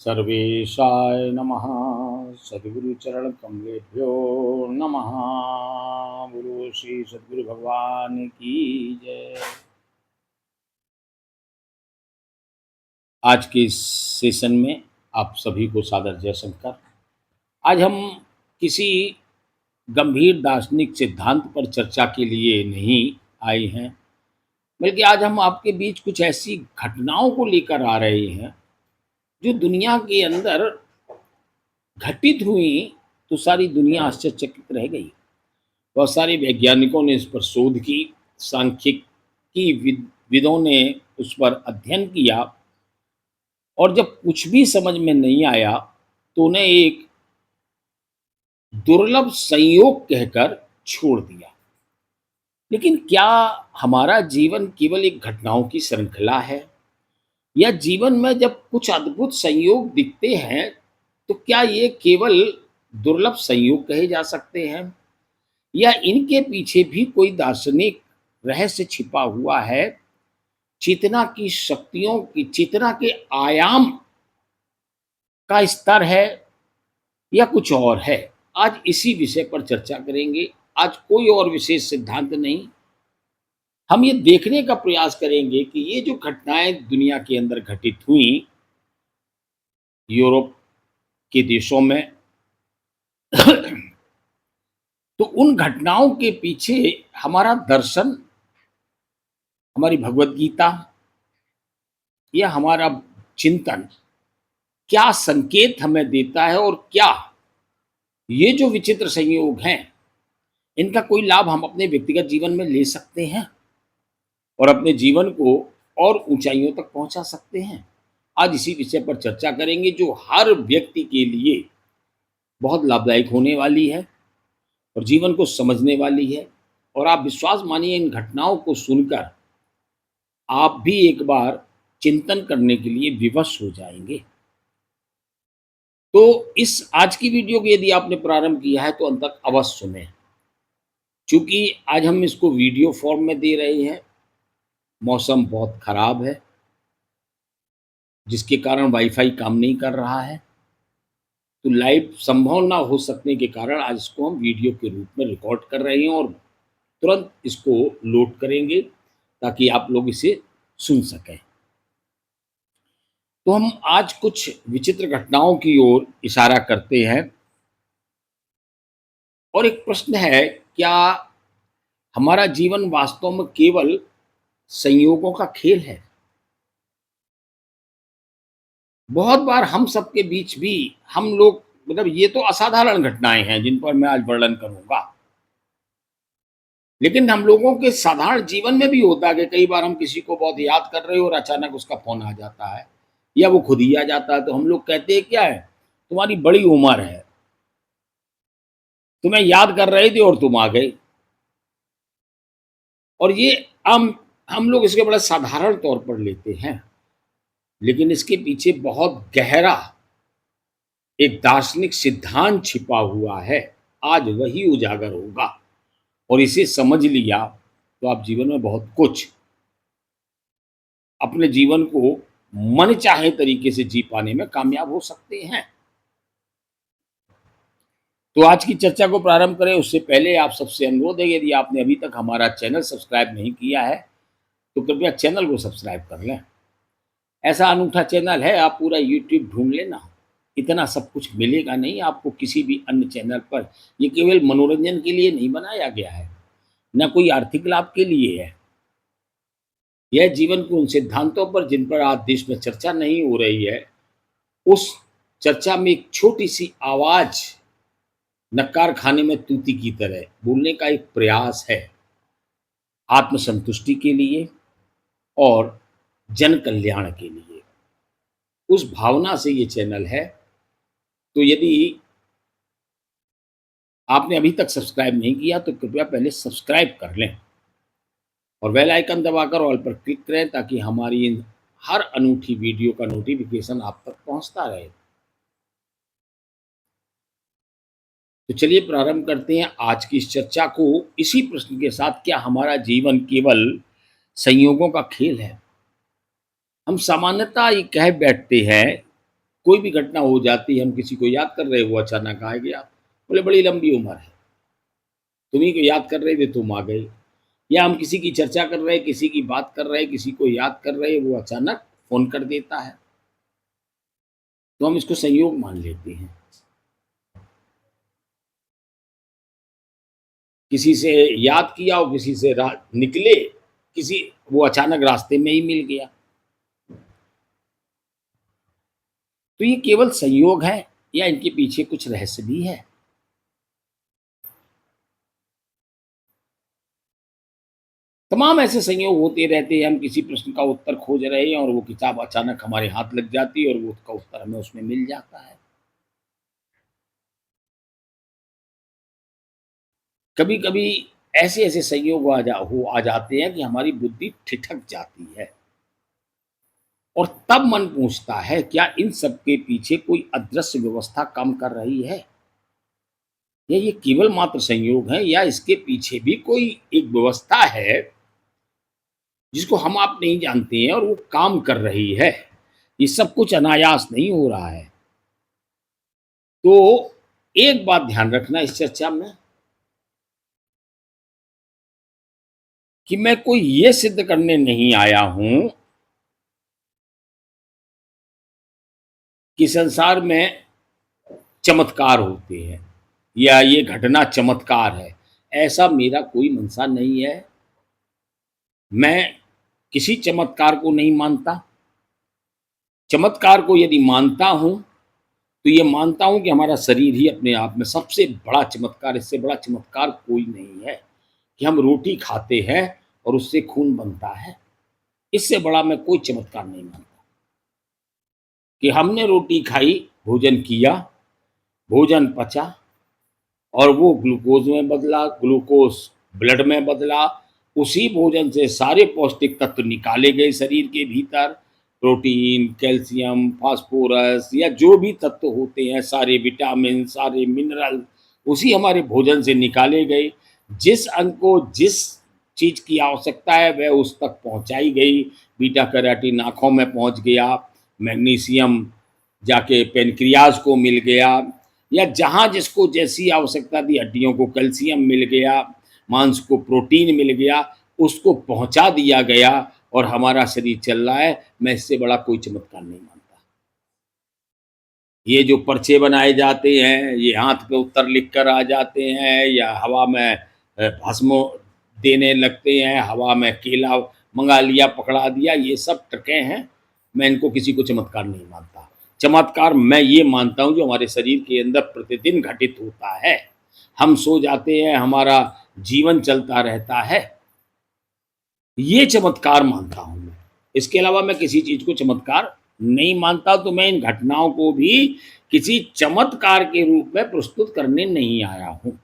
सर्वेशाय नमः। सद्गुरुचरण कमलेभ्यो नमः। गुरु श्री सद्गुरु भगवान की जय। आज के इस सेशन में आप सभी को सादर जयशंकर। आज हम किसी गंभीर दार्शनिक सिद्धांत पर चर्चा के लिए नहीं आए हैं, बल्कि आज हम आपके बीच कुछ ऐसी घटनाओं को लेकर आ रहे हैं जो दुनिया के अंदर घटित हुई तो सारी दुनिया आश्चर्यचकित रह गई। बहुत सारे वैज्ञानिकों ने इस पर शोध की, सांख्यिकी विदों ने उस पर अध्ययन किया, और जब कुछ भी समझ में नहीं आया तो उन्हें एक दुर्लभ संयोग कहकर छोड़ दिया। लेकिन क्या हमारा जीवन केवल एक घटनाओं की श्रृंखला है, या जीवन में जब कुछ अद्भुत संयोग दिखते हैं तो क्या ये केवल दुर्लभ संयोग कहे जा सकते हैं, या इनके पीछे भी कोई दार्शनिक रहस्य छिपा हुआ है? चेतना की शक्तियों की, चेतना के आयाम का स्तर है, या कुछ और है? आज इसी विषय पर चर्चा करेंगे। आज कोई और विशेष सिद्धांत नहीं, हम ये देखने का प्रयास करेंगे कि ये जो घटनाएं दुनिया के अंदर घटित हुई, यूरोप के देशों में तो उन घटनाओं के पीछे हमारा दर्शन, हमारी भगवत गीता या हमारा चिंतन क्या संकेत हमें देता है, और क्या ये जो विचित्र संयोग हैं इनका कोई लाभ हम अपने व्यक्तिगत जीवन में ले सकते हैं और अपने जीवन को और ऊंचाइयों तक पहुंचा सकते हैं। आज इसी विषय पर चर्चा करेंगे जो हर व्यक्ति के लिए बहुत लाभदायक होने वाली है और जीवन को समझने वाली है। और आप विश्वास मानिए, इन घटनाओं को सुनकर आप भी एक बार चिंतन करने के लिए विवश हो जाएंगे। तो इस आज की वीडियो को यदि आपने प्रारंभ किया है तो अंत तक अवश्य सुने, क्योंकि आज हम इसको वीडियो फॉर्म में दे रहे हैं। मौसम बहुत खराब है, जिसके कारण वाईफाई काम नहीं कर रहा है, तो लाइव संभव ना हो सकने के कारण आज इसको हम वीडियो के रूप में रिकॉर्ड कर रहे हैं और तुरंत इसको लोड करेंगे ताकि आप लोग इसे सुन सकें। तो हम आज कुछ विचित्र घटनाओं की ओर इशारा करते हैं, और एक प्रश्न है, क्या हमारा जीवन वास्तव में केवल संयोगों का खेल है? बहुत बार हम सबके बीच भी हम लोग, मतलब ये तो असाधारण घटनाएं हैं जिन पर मैं आज वर्णन करूंगा, लेकिन हम लोगों के साधारण जीवन में भी होता है कि कई बार हम किसी को बहुत याद कर रहे हो और अचानक उसका फोन आ जाता है या वो खुद ही आ जाता है। तो हम लोग कहते हैं, क्या है, तुम्हारी बड़ी उम्र है, तुम्हें याद कर रहे थे और तुम आ गए। और ये हम लोग इसके बड़ा साधारण तौर पर लेते हैं, लेकिन इसके पीछे बहुत गहरा एक दार्शनिक सिद्धांत छिपा हुआ है। आज वही उजागर होगा, और इसे समझ लिया तो आप जीवन में बहुत कुछ, अपने जीवन को मन चाहे तरीके से जी पाने में कामयाब हो सकते हैं। तो आज की चर्चा को प्रारंभ करें उससे पहले आप सबसे अनुरोध है, यदि आपने अभी तक हमारा चैनल सब्सक्राइब नहीं किया है तो कृपया चैनल को सब्सक्राइब कर लें। ऐसा अनूठा चैनल है, आप पूरा यूट्यूब ढूंढ लेना, इतना सब कुछ मिलेगा नहीं आपको किसी भी अन्य चैनल पर। ये केवल मनोरंजन के लिए नहीं बनाया गया है, न कोई आर्थिक लाभ के लिए है। यह जीवन के उन सिद्धांतों पर जिन पर आज देश में चर्चा नहीं हो रही है, उस चर्चा में एक छोटी सी आवाज नक्कार खाने में तूती की तरह बोलने का एक प्रयास है, आत्मसंतुष्टि के लिए और जन कल्याण के लिए। उस भावना से ये चैनल है। तो यदि आपने अभी तक सब्सक्राइब नहीं किया तो कृपया पहले सब्सक्राइब कर लें और बेल आइकन दबाकर ऑल पर क्लिक करें, ताकि हमारी इन हर अनूठी वीडियो का नोटिफिकेशन आप तक पहुंचता रहे। तो चलिए प्रारंभ करते हैं आज की इस चर्चा को इसी प्रश्न के साथ, क्या हमारा जीवन केवल संयोगों का खेल है? हम सामान्यतः ये कह बैठते हैं कोई भी घटना हो जाती है, हम किसी को याद कर रहे, वो अचानक आ गया। बोले बड़ी लंबी उम्र है, तुम्हीं को याद कर रहे थे, तुम आ गए। या हम किसी की चर्चा कर रहे, किसी की बात कर रहे, किसी को याद कर रहे, वो अचानक फ़ोन कर देता है, तो हम इसको संयोग मान लेते हैं। किसी से याद किया और किसी से रा निकले, किसी वो अचानक रास्ते में ही मिल गया। तो ये केवल संयोग है या इनके पीछे कुछ रहस्य भी है? तमाम ऐसे संयोग होते रहते हैं, हम किसी प्रश्न का उत्तर खोज रहे हैं और वो किताब अचानक हमारे हाथ लग जाती है और वो उसका उत्तर हमें उसमें मिल जाता है। कभी-कभी ऐसे-ऐसे संयोग आ जाते हैं कि हमारी बुद्धि ठिठक जाती है और तब मन पूछता है, क्या इन सब के पीछे कोई अदृश्य व्यवस्था काम कर रही है? या ये केवल मात्र संयोग है या इसके पीछे भी कोई एक व्यवस्था है जिसको हम आप नहीं जानते हैं और वो काम कर रही है। ये सब कुछ अनायास नहीं हो रहा है। तो एक बात ध्यान रखना इस चर्चा में कि मैं कोई ये सिद्ध करने नहीं आया हूं कि संसार में चमत्कार होते हैं या ये घटना चमत्कार है। ऐसा मेरा कोई मंशा नहीं है। मैं किसी चमत्कार को नहीं मानता। चमत्कार को यदि मानता हूं तो ये मानता हूँ कि हमारा शरीर ही अपने आप में सबसे बड़ा चमत्कार, इससे बड़ा चमत्कार कोई नहीं है कि हम रोटी खाते हैं और उससे खून बनता है। इससे बड़ा मैं कोई चमत्कार नहीं मानता कि हमने रोटी खाई, भोजन किया, भोजन पचा और वो ग्लूकोज़ में बदला, ग्लूकोज़ ब्लड में बदला, उसी भोजन से सारे पौष्टिक तत्व निकाले गए शरीर के भीतर, प्रोटीन, कैल्शियम, फास्फोरस या जो भी तत्व होते हैं, सारे विटामिन, सारे मिनरल, उसी हमारे भोजन से निकाले गए। जिस अंग को जिस चीज़ की आवश्यकता है, वह उस तक पहुँचाई गई। बीटा कैरोटीन आँखों में पहुँच गया, मैग्नीशियम जाके पैनक्रियाज़ को मिल गया या जहाँ जिसको जैसी आवश्यकता थी, हड्डियों को कैल्शियम मिल गया, मांस को प्रोटीन मिल गया, उसको पहुँचा दिया गया और हमारा शरीर चल रहा है। मैं इससे बड़ा कोई चमत्कार नहीं मानता। ये जो पर्चे बनाए जाते हैं, ये हाथ पे उत्तर लिख कर आ जाते हैं या हवा में भस्म देने लगते हैं, हवा में केला मँगा लिया, पकड़ा दिया, ये सब ट्रिकें हैं। मैं इनको किसी को चमत्कार नहीं मानता। चमत्कार मैं ये मानता हूँ जो हमारे शरीर के अंदर प्रतिदिन घटित होता है। हम सो जाते हैं, हमारा जीवन चलता रहता है, ये चमत्कार मानता हूँ मैं। इसके अलावा मैं किसी चीज़ को चमत्कार नहीं मानता, तो मैं इन घटनाओं को भी किसी चमत्कार के रूप में प्रस्तुत करने नहीं आया हूँ।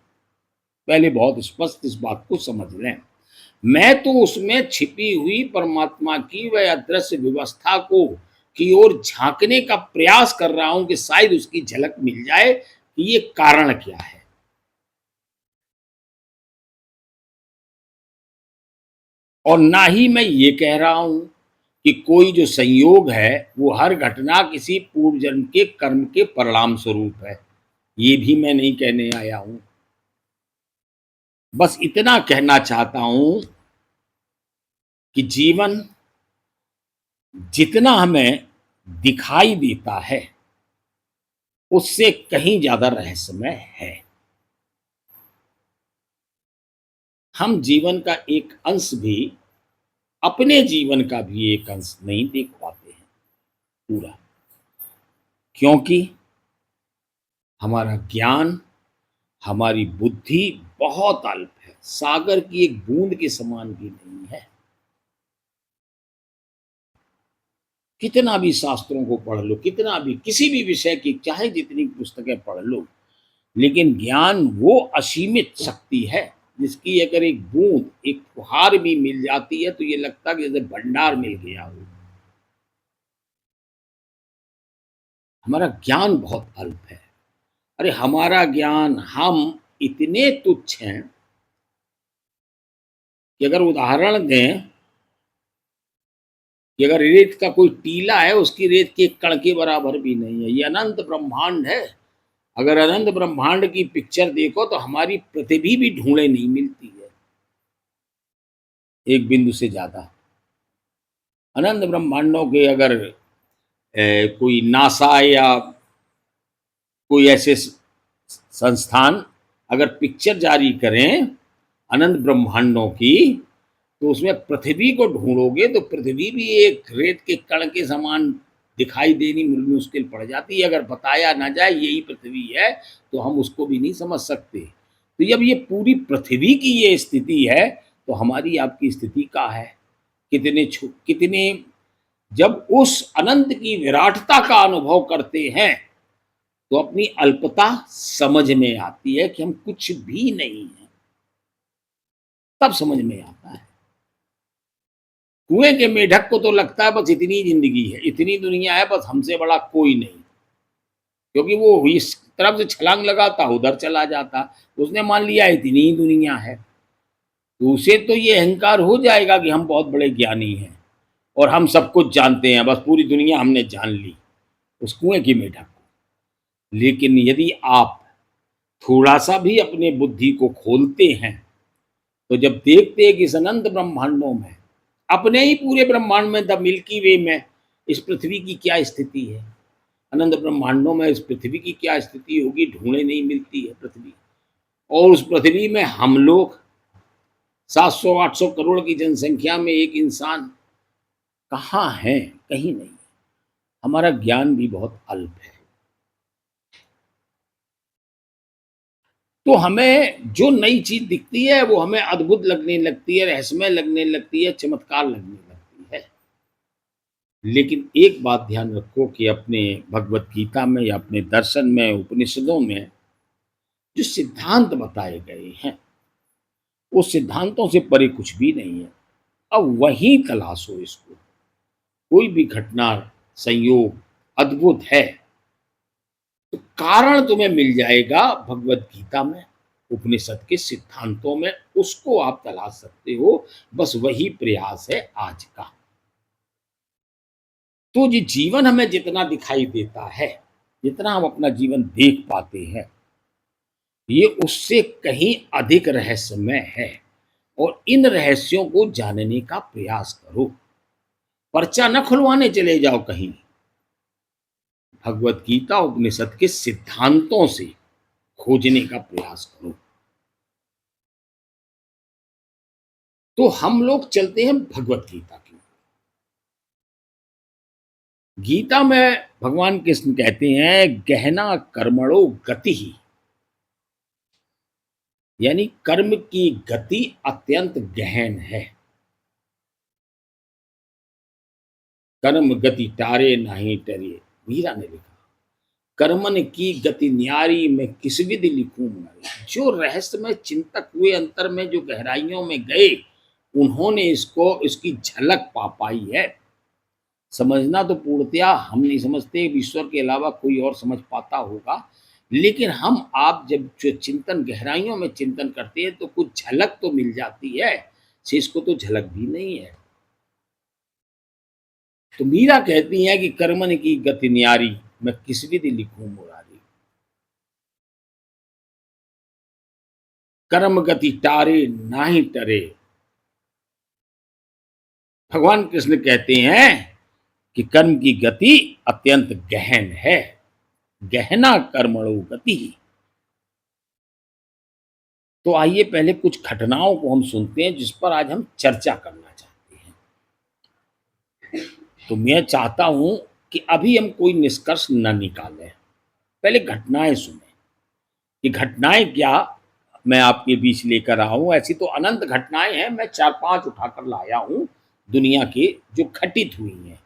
पहले बहुत स्पष्ट इस बात को समझ लें। मैं तो उसमें छिपी हुई परमात्मा की वह अदृश्य व्यवस्था को की ओर झाँकने का प्रयास कर रहा हूँ कि शायद उसकी झलक मिल जाए कि ये कारण क्या है। और ना ही मैं ये कह रहा हूँ कि कोई जो संयोग है, वो हर घटना किसी पूर्व जन्म के कर्म के परिणाम स्वरूप है। ये भी मैं नहीं कहने आया हूँ। बस इतना कहना चाहता हूँ कि जीवन जितना हमें दिखाई देता है, उससे कहीं ज़्यादा रहस्यमय है। हम जीवन का एक अंश भी, अपने जीवन का भी एक अंश नहीं देख पाते हैं पूरा, क्योंकि हमारा ज्ञान, हमारी बुद्धि बहुत अल्प है, सागर की एक बूंद के समान भी नहीं है। कितना भी शास्त्रों को पढ़ लो, कितना भी किसी भी विषय की चाहे जितनी पुस्तकें पढ़ लो, लेकिन ज्ञान वो असीमित शक्ति है जिसकी अगर एक बूंद, एक फुहार भी मिल जाती है तो ये लगता है कि जैसे भंडार मिल गया हो। हमारा ज्ञान बहुत अल्प है। अरे हमारा ज्ञान, हम इतने तुच्छ हैं कि अगर उदाहरण दें कि अगर रेत का कोई टीला है, उसकी रेत के एक कण के बराबर भी नहीं है। ये अनंत ब्रह्मांड है। अगर अनंत ब्रह्मांड की पिक्चर देखो तो हमारी पृथ्वी भी ढूंढे नहीं मिलती है एक बिंदु से ज्यादा। अनंत ब्रह्मांडों के अगर कोई नासा या कोई ऐसे संस्थान अगर पिक्चर जारी करें अनंत ब्रह्मांडों की, तो उसमें पृथ्वी को ढूंढोगे तो पृथ्वी भी एक रेत के कण के समान दिखाई देनी मुश्किल पड़ जाती है। अगर बताया ना जाए यही पृथ्वी है तो हम उसको भी नहीं समझ सकते। तो जब ये पूरी पृथ्वी की ये स्थिति है तो हमारी आपकी स्थिति क्या है? कितने जब उस अनंत की विराटता का अनुभव करते हैं तो अपनी अल्पता समझ में आती है कि हम कुछ भी नहीं है, तब समझ में आता है। कुएं के मेढक को तो लगता है बस इतनी जिंदगी है, इतनी दुनिया है, बस हमसे बड़ा कोई नहीं। क्योंकि वो इस तरफ से छलांग लगाता उधर चला जाता, उसने मान लिया इतनी ही दुनिया है। तो उसे तो ये अहंकार हो जाएगा कि हम बहुत बड़े ज्ञानी हैं और हम सब कुछ जानते हैं, बस पूरी दुनिया हमने जान ली, उस कुएं की मेढक को। लेकिन यदि आप थोड़ा सा भी अपने बुद्धि को खोलते हैं तो जब देखते हैं कि इस अनंत ब्रह्मांडों में, अपने ही पूरे ब्रह्मांड में, द मिल्की वे में, इस पृथ्वी की क्या स्थिति है, अनंत ब्रह्मांडों में इस पृथ्वी की क्या स्थिति होगी, ढूंढे नहीं मिलती है पृथ्वी। और उस पृथ्वी में हम लोग 700-800 करोड़ की जनसंख्या में एक इंसान कहाँ है? कहीं नहीं। हमारा ज्ञान भी बहुत अल्प है। तो हमें जो नई चीज दिखती है वो हमें अद्भुत लगने लगती है, रहस्यमय लगने लगती है, चमत्कार लगने लगती है। लेकिन एक बात ध्यान रखो कि अपने भगवत गीता में या अपने दर्शन में, उपनिषदों में जो सिद्धांत बताए गए हैं उस सिद्धांतों से परे कुछ भी नहीं है। अब वहीं तलाशो इसको। कोई भी घटना, संयोग अद्भुत है तो कारण तुम्हें मिल जाएगा भगवत गीता में, उपनिषद के सिद्धांतों में, उसको आप तलाश सकते हो। बस वही प्रयास है आज का। तो ये जीवन हमें जितना दिखाई देता है, जितना हम अपना जीवन देख पाते हैं, ये उससे कहीं अधिक रहस्यमय है। और इन रहस्यों को जानने का प्रयास करो। पर्चा न खुलवाने चले जाओ कहीं, भगवत गीता उपनिषद के सिद्धांतों से खोजने का प्रयास करो। तो हम लोग चलते हैं भगवत गीता की। गीता में भगवान कृष्ण कहते हैं गहना कर्मणो गति ही, यानी कर्म की गति अत्यंत गहन है। कर्म गति टारे नहीं टरे, मीरा ने लिखा। कर्मन की गति न्यारी में किस विधि लिखूं नारी। जो रहस्यमय चिंतक हुए, अंतर में जो गहराइयों में गए, उन्होंने इसको, इसकी झलक पा पाई है। समझना तो पूर्णतया हम नहीं समझते, ईश्वर के अलावा कोई और समझ पाता होगा। लेकिन हम आप जब जो चिंतन, गहराइयों में चिंतन करते हैं तो कुछ झलक तो मिल जाती है, शेष को तो झलक भी नहीं है। तो मीरा कहती हैं कि कर्मन की गति न्यारी, मैं किस विधि लिखूं मुरारी। कर्म गति टारे नाही टरे। भगवान कृष्ण कहते हैं कि कर्म की गति अत्यंत गहन है। गहना कर्मणो गति। तो आइए पहले कुछ घटनाओं को हम सुनते हैं जिस पर आज हम चर्चा करना चाहते हैं। तो मैं चाहता हूं कि अभी हम कोई निष्कर्ष न निकालें, पहले घटनाएं सुने कि घटनाएं क्या मैं आपके बीच लेकर आया हूं। ऐसी तो अनंत घटनाएं हैं, मैं 4-5 उठाकर लाया हूं दुनिया के, जो घटित हुई हैं।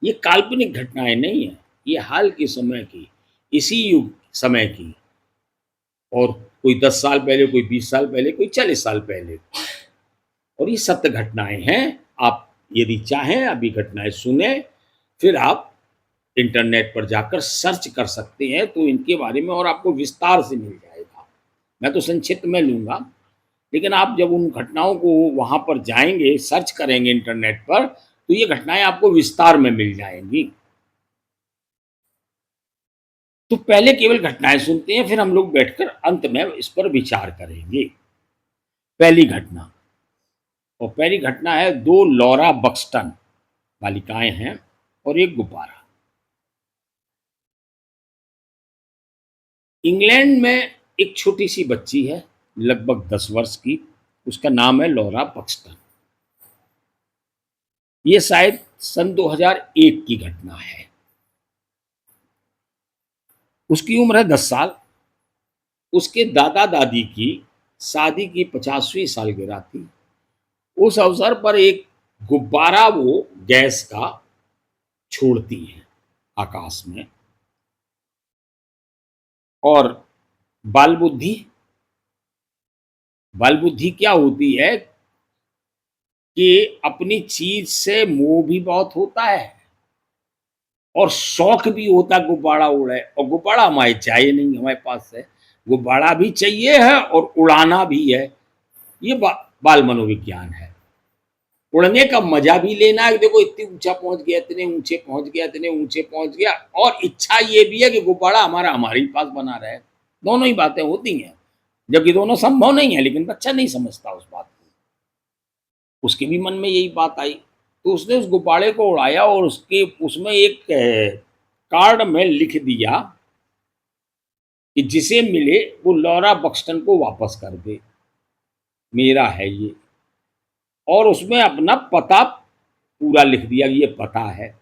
ये काल्पनिक घटनाएं नहीं है, ये हाल के समय की, इसी युग समय की। और कोई 10 साल पहले, कोई 20 साल पहले, कोई 40 साल पहले। और ये सत्य घटनाएं हैं। आप यदि चाहें अभी घटनाएं सुने, फिर आप इंटरनेट पर जाकर सर्च कर सकते हैं तो इनके बारे में और आपको विस्तार से मिल जाएगा। मैं तो संक्षिप्त में लूँगा, लेकिन आप जब उन घटनाओं को वहाँ पर जाएँगे, सर्च करेंगे इंटरनेट पर, तो ये घटनाएं आपको विस्तार में मिल जाएंगी। तो पहले केवल घटनाएं सुनते हैं, फिर हम लोग बैठकर अंत में इस पर विचार करेंगे। पहली घटना, और पहली घटना है, दो लॉरा बक्सटन बालिकाएं हैं और एक गुब्बारा। इंग्लैंड में एक छोटी सी बच्ची है, लगभग 10 वर्ष की। उसका नाम है लॉरा बक्सटन। ये शायद सन 2001 की घटना है। उसकी उम्र है 10 साल। उसके दादा दादी की शादी की 50वीं सालगिरह थी। उस अवसर पर एक गुब्बारा वो गैस का छोड़ती है आकाश में। और बाल बुद्धि, बाल बुद्धि क्या होती है कि अपनी चीज से मोह भी बहुत होता है और शौक भी होता है गुब्बारा उड़े। और गुब्बारा हमारे चाहिए नहीं, हमारे पास है, गुब्बारा भी चाहिए है और उड़ाना भी है। ये बाल मनोविज्ञान है। उड़ने का मजा भी लेना है, देखो इतनी ऊंचा पहुंच गया, इतने ऊंचे पहुंच गया, इतने ऊंचे पहुंच गया। और इच्छा ये भी है कि गुब्बारा हमारा हमारे ही पास बना रहे। दोनों ही बातें होती हैं, जबकि दोनों संभव नहीं है, लेकिन बच्चा नहीं समझता उस बात को। उसके भी मन में यही बात आई, तो उसने उस गुब्बारे को उड़ाया और उसके उसमें एक कार्ड में लिख दिया कि जिसे मिले वो लॉरा बक्सटन को वापस कर दे, मेरा है ये। और उसमें अपना पता पूरा लिख दिया कि ये पता है,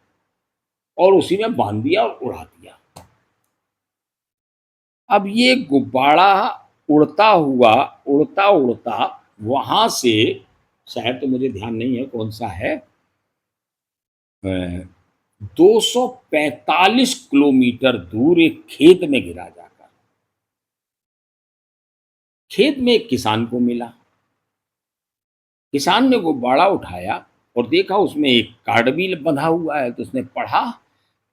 और उसी में बांध दिया और उड़ा दिया। अब ये गुब्बारा उड़ता हुआ, उड़ता उड़ता वहां से, शहर तो मुझे ध्यान नहीं है कौन सा है, 245 किलोमीटर दूर एक खेत में गिरा जाकर। खेत में एक किसान को मिला। किसान ने गुब्बारा उठाया और देखा उसमें एक कार्ड भी बंधा हुआ है। तो उसने पढ़ा,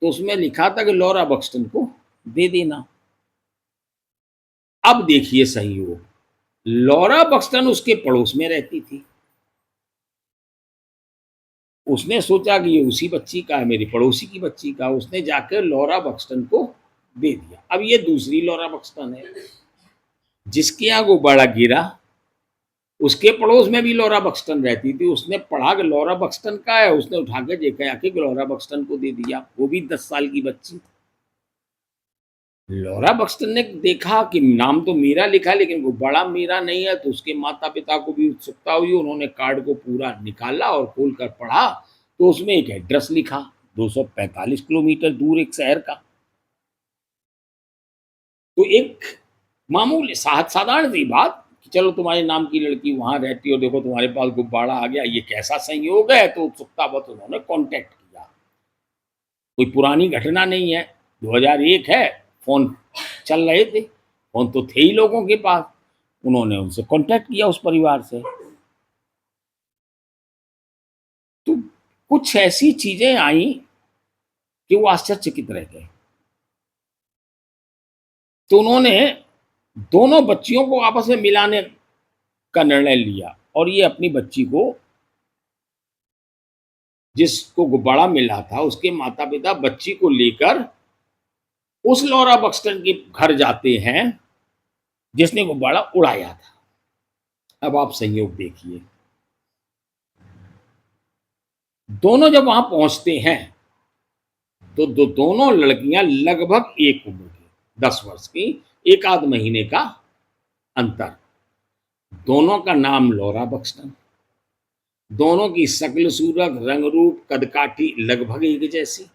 तो उसमें लिखा था कि लॉरा बक्सटन को दे देना। अब देखिए संयोग, लॉरा बक्सटन उसके पड़ोस में रहती थी। उसने सोचा कि ये उसी बच्ची का है, मेरी पड़ोसी की बच्ची का। उसने जाकर लॉरा बक्सटन को दे दिया। अब ये दूसरी लॉरा बक्सटन है, जिसके यहाँ गुब्बारा गिरा उसके पड़ोस में भी लॉरा बक्सटन रहती थी। उसने पढ़ा कि लॉरा बक्सटन का है, उसने उठा के देखा आके लॉरा बक्सटन को दे दिया, वो भी 10 साल की बच्ची। लॉरा बक्सटन ने देखा कि नाम तो मीरा लिखा, लेकिन गुब्बारा मीरा नहीं है। तो उसके माता पिता को भी उत्सुकता हुई। उन्होंने कार्ड को पूरा निकाला और खोल कर पढ़ा, तो उसमें एक एड्रेस लिखा, 245 किलोमीटर दूर एक शहर का। तो एक मामूली साधारण सी बात कि चलो तुम्हारे नाम की लड़की वहां रहती हो, देखो तुम्हारे पास गुब्बारा आ गया, ये कैसा संयोग है। तो उत्सुकतावश उन्होंने कांटेक्ट किया। कोई पुरानी घटना नहीं है, 2001 है, फोन चल रहे थे, फोन तो थे ही लोगों के पास। उन्होंने उनसे कांटेक्ट किया, उस परिवार से। तो कुछ ऐसी चीजें आई कि वो आश्चर्यचकित रह गए। तो उन्होंने दोनों बच्चियों को आपस में मिलाने का निर्णय लिया, और ये अपनी बच्ची को, जिसको गुब्बारा मिला था, उसके माता पिता बच्ची को लेकर उस लॉरा बक्सटन के घर जाते हैं जिसने गुब्बारा उड़ाया था। अब आप संयोग देखिए, दोनों जब वहां पहुंचते हैं तो दोनों लड़कियां लगभग एक उम्र की, 10 वर्ष की, एक आध महीने का अंतर। दोनों का नाम लॉरा बक्सटन, दोनों की शक्ल सूरत रंग रूप कदकाठी लगभग एक जैसी।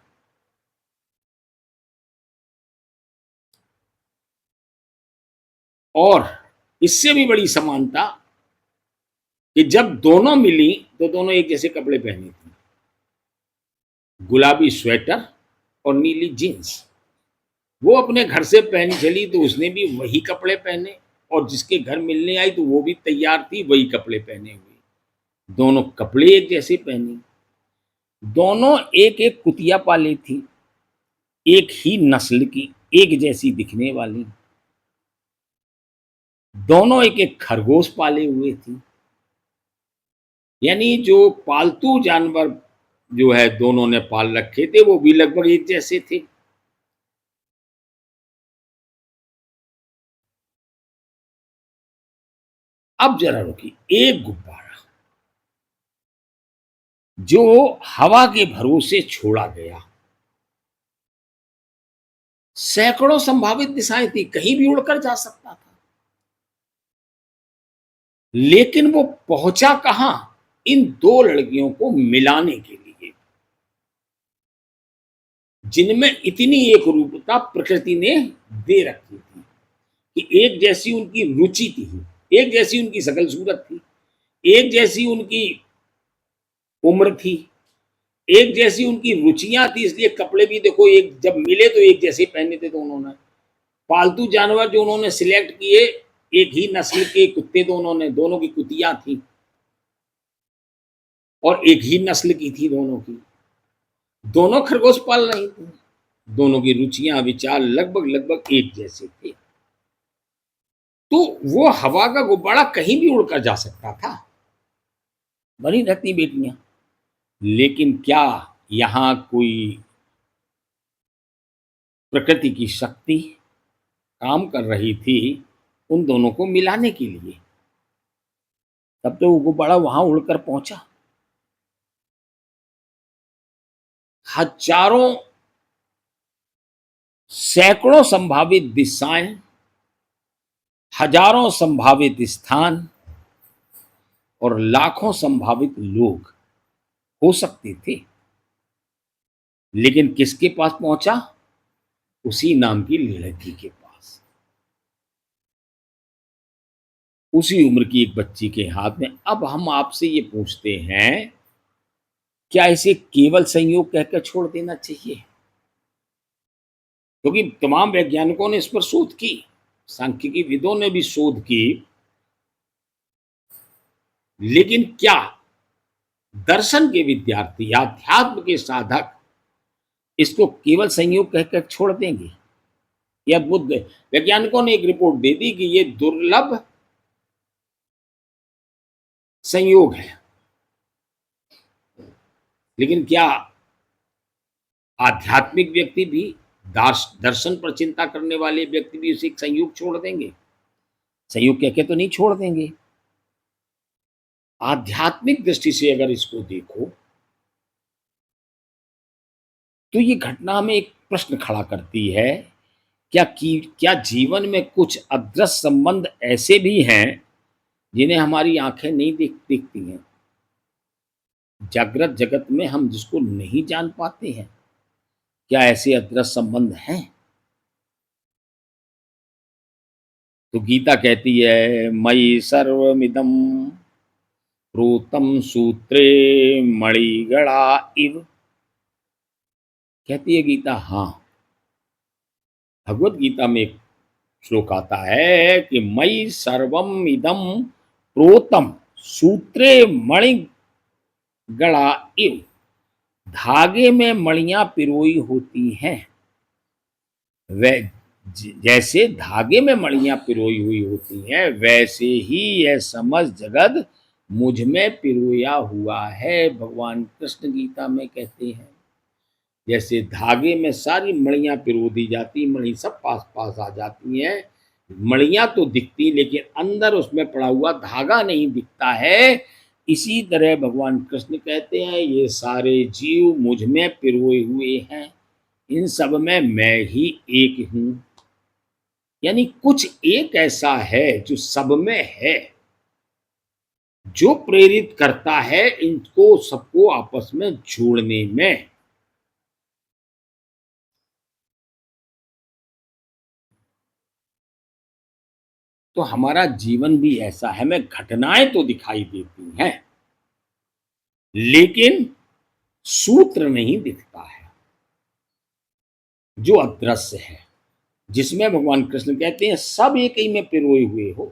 और इससे भी बड़ी समानता कि जब दोनों मिली तो दोनों एक जैसे कपड़े पहने थे, गुलाबी स्वेटर और नीली जीन्स। वो अपने घर से पहनी चली तो उसने भी वही कपड़े पहने, और जिसके घर मिलने आई तो वो भी तैयार थी वही कपड़े पहने हुए। दोनों कपड़े एक जैसे पहनी, दोनों एक एक कुतिया पाली थी, एक ही नस्ल की, एक जैसी दिखने वाली। दोनों एक एक खरगोश पाले हुए थी। यानी जो पालतू जानवर जो है दोनों ने पाल रखे थे वो भी लगभग एक जैसे थे। अब जरा रुकिए, एक गुब्बारा जो हवा के भरोसे छोड़ा गया, सैकड़ों संभावित दिशाएं थी, कहीं भी उड़कर जा सकता था, लेकिन वो पहुंचा कहां? इन दो लड़कियों को मिलाने के लिए, जिनमें इतनी एक रूपता प्रकृति ने दे रखी थी कि एक जैसी उनकी रुचि थी, एक जैसी उनकी शकल सूरत थी, एक जैसी उनकी उम्र थी, एक जैसी उनकी रुचियां थी। इसलिए कपड़े भी देखो, एक जब मिले तो एक जैसे पहने थे दोनों ने। पालतू जानवर जो उन्होंने सिलेक्ट किए, एक ही नस्ल के कुत्ते दोनों ने, दोनों की कुतियां थी और एक ही नस्ल की थी दोनों की। दोनों खरगोश पाल रही थी, दोनों की रुचियां विचार लगभग लगभग एक जैसे थे। तो वो हवा का गुब्बारा कहीं भी उड़कर जा सकता था, बनी रहती बेटियां। लेकिन क्या यहाँ कोई प्रकृति की शक्ति काम कर रही थी उन दोनों को मिलाने के लिए? तब तो वो गुब्बारा वहां उड़कर पहुंचा। हजारों, सैकड़ों संभावित दिशाएं, हजारों संभावित स्थान और लाखों संभावित लोग हो सकते थे, लेकिन किसके पास पहुंचा? उसी नाम की लड़की के पास, उसी उम्र की एक बच्ची के हाथ में। अब हम आपसे ये पूछते हैं, क्या इसे केवल संयोग कहकर छोड़ देना चाहिए? क्योंकि तमाम वैज्ञानिकों ने इस पर शोध की, सांख्यिकी विदों ने भी शोध की, लेकिन क्या दर्शन के विद्यार्थी, अध्यात्म के साधक इसको केवल संयोग कहकर छोड़ देंगे? यह बुद्ध, वैज्ञानिकों ने एक रिपोर्ट दे दी कि ये दुर्लभ संयोग है, लेकिन क्या आध्यात्मिक व्यक्ति भी, दर्शन पर चिंता करने वाले व्यक्ति भी उसे संयोग छोड़ देंगे? संयोग कह के तो नहीं छोड़ देंगे। आध्यात्मिक दृष्टि से अगर इसको देखो तो ये घटना में एक प्रश्न खड़ा करती है, क्या जीवन में कुछ अदृश्य संबंध ऐसे भी हैं जिन्हें हमारी आंखें नहीं दिखती हैं? जागृत जगत में हम जिसको नहीं जान पाते हैं, क्या ऐसे अदृश्य संबंध हैं? तो गीता कहती है, मयि सर्वमिदं प्रोतम सूत्रे मणिगणा इव। कहती है गीता, हाँ, भगवत गीता में एक श्लोक आता है कि मयि सर्वम इदम प्रोतम सूत्रे मणिगणा इव। धागे में मणियां पिरोई होती हैं, वह जैसे धागे में मणियां पिरोई हुई होती हैं, वैसे ही यह समझ जगत मुझ में पिरोया हुआ है। भगवान कृष्ण गीता में कहते हैं, जैसे धागे में सारी मणियां पिरो दी जाती, मणि सब पास पास आ जाती हैं, मणियां तो दिखती लेकिन अंदर उसमें पड़ा हुआ धागा नहीं दिखता है। इसी तरह भगवान कृष्ण कहते हैं, ये सारे जीव मुझ में पिरोए हुए हैं, इन सब में मैं ही एक हूं। यानी कुछ एक ऐसा है जो सब में है, जो प्रेरित करता है इनको सबको आपस में जोड़ने में। तो हमारा जीवन भी ऐसा है, हमें घटनाएं तो दिखाई देती हैं, लेकिन सूत्र नहीं दिखता है जो अदृश्य है, जिसमें भगवान कृष्ण कहते हैं सब एक ही में पिरोए हुए हो,